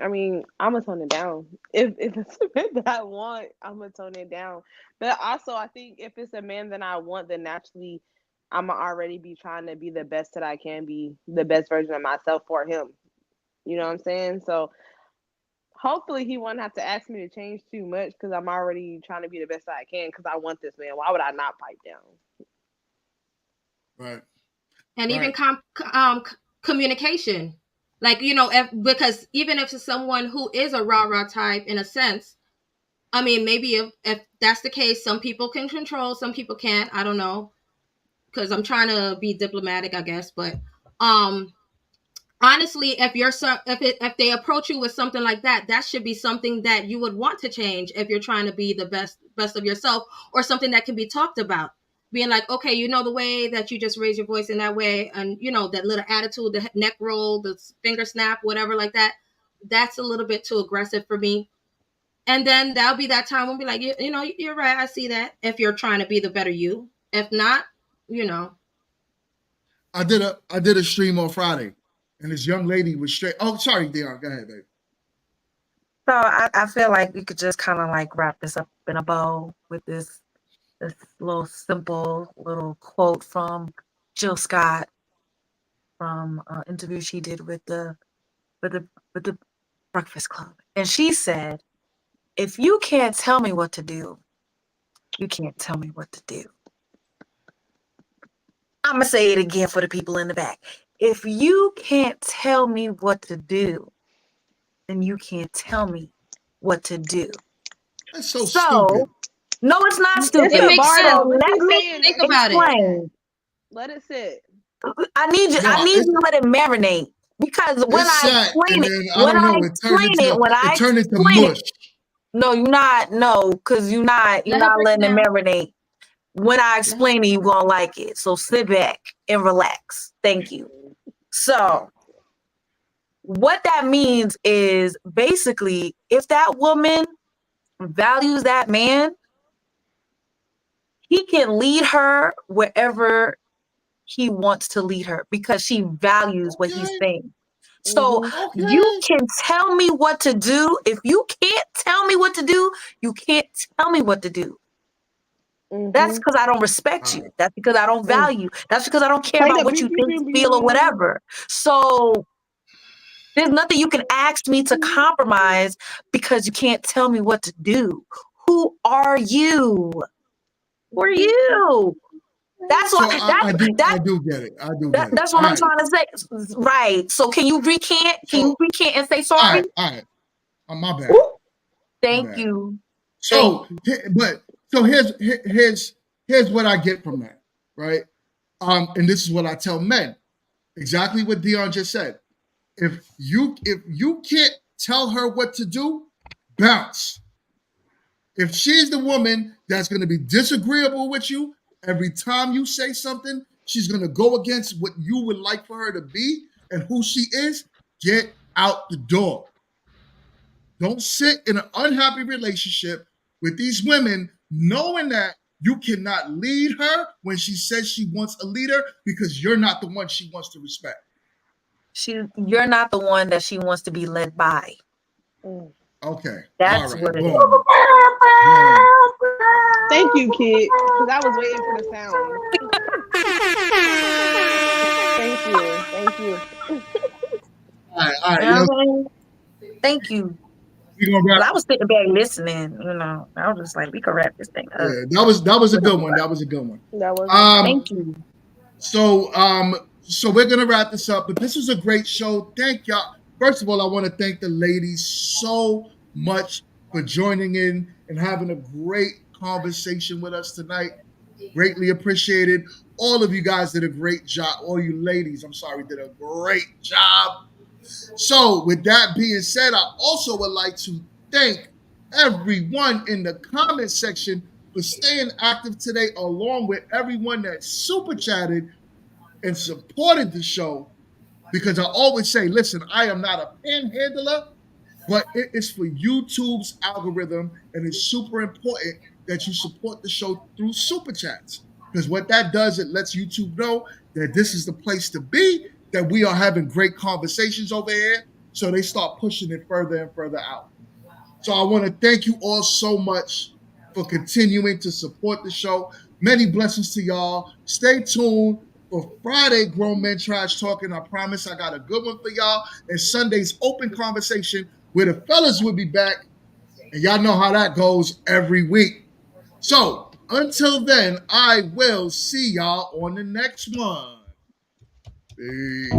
I mean, I'm gonna tone it down. If it's a man that I want, I'm gonna tone it down. But also, I think if it's a man that I want, then naturally, I'm gonna already be trying to be the best that I can be, the best version of myself for him. You know what I'm saying? So hopefully, he won't have to ask me to change too much because I'm already trying to be the best that I can because I want this man. Why would I not pipe down? Right. And even communication. Like, because even if it's someone who is a rah-rah type in a sense, I mean, maybe if that's the case, some people can control, some people can't. I don't know. Because I'm trying to be diplomatic, I guess. But honestly, if they approach you with something like that, that should be something that you would want to change if you're trying to be the best of yourself, or something that can be talked about. Being like, okay, the way that you just raise your voice in that way, and that little attitude, the neck roll, the finger snap, whatever like that, that's a little bit too aggressive for me. And then that'll be that time we'll be like, you're right, I see that. If you're trying to be the better you, if not, I did a stream on Friday, and this young lady was straight. Oh, sorry, Dion, go ahead, baby. So I feel like we could just kind of like wrap this up in a bow with this little simple little quote from Jill Scott from an interview she did with the Breakfast Club. And she said, if you can't tell me what to do, you can't tell me what to do. I'm going to say it again for the people in the back. If you can't tell me what to do, then you can't tell me what to do. That's so stupid. No, it's not stupid. It's a bar So though. But let she's me saying think about it. explain. Let it sit. I need you. No, I need you to let it marinate because when it's I sat, explain and it, then I don't know. It turned into mush. no, you're not. No, because you're not Let her break letting it it down. marinate. When I explain it, you're gonna like it. So sit back and relax. Thank you. So what that means is basically if that woman values that man, he can lead her wherever he wants to lead her because she values what he's saying. So you can tell me what to do. If you can't tell me what to do, you can't tell me what to do. That's because I don't respect you. That's because I don't value. That's because I don't care Play about the what you think, feel, or whatever. So there's nothing you can ask me to compromise because you can't tell me what to do. Who are you? Who are you? That's So what I do get it. I do get it. that's what All I'm trying to say. Right. So can you recant? Can you recant and say sorry? All right. Oh, my bad. Thank you. So, here's what I get from that, right? And this is what I tell men. Exactly what Dion just said. If you can't tell her what to do, bounce. If she's the woman that's going to be disagreeable with you every time you say something, she's going to go against what you would like for her to be and who she is, get out the door. Don't sit in an unhappy relationship with these women knowing that you cannot lead her when she says she wants a leader because you're not the one she wants to respect. You're not the one that she wants to be led by. Okay. That's all right. what it Boom. Thank you, kid. Because I was waiting for the sound. Thank you. All right. Thank you. I was sitting back listening, I was just like, we could wrap this thing up. Yeah, that was a good one. That was a good one. That was thank you. So we're gonna wrap this up, but this was a great show. Thank y'all. First of all, I want to thank the ladies so much for joining in and having a great conversation with us tonight. Greatly appreciated. All of you guys did a great job. All you ladies, I'm sorry, did a great job. So with that being said, I also would like to thank everyone in the comment section for staying active today, along with everyone that super chatted and supported the show. Because I always say, listen, I am not a panhandler, but it is for YouTube's algorithm, and it's super important that you support the show through super chats. Because what that does, it lets YouTube know that this is the place to be, that we are having great conversations over here. So they start pushing it further and further out. So I want to thank you all so much for continuing to support the show. Many blessings to y'all. Stay tuned for Friday Grown Men Trash Talking. I promise I got a good one for y'all. And Sunday's Open Conversation where the fellas will be back. And y'all know how that goes every week. So until then, I will see y'all on the next one. Peace.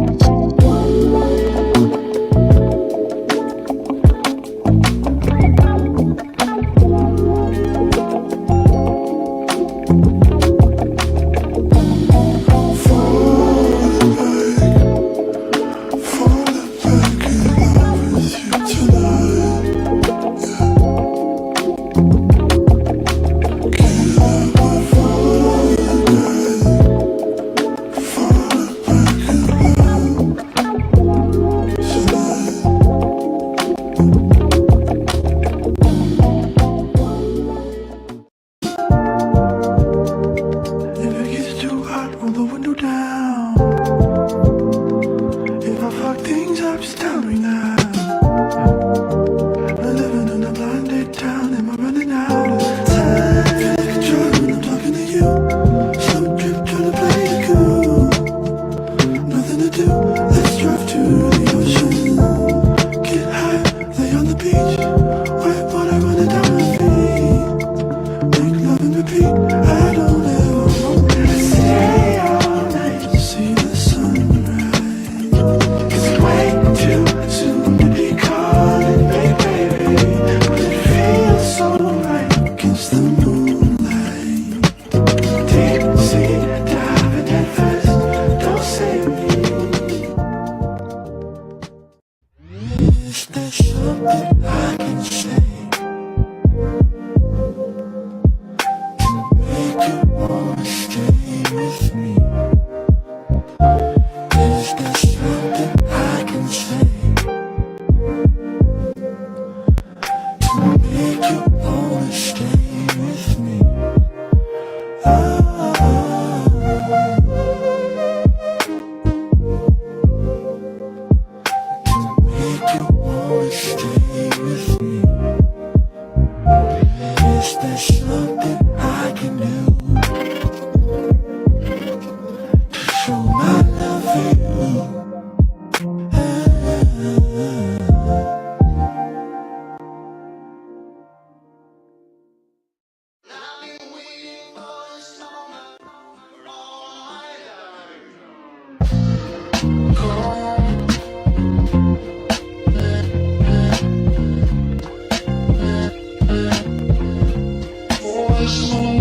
Show.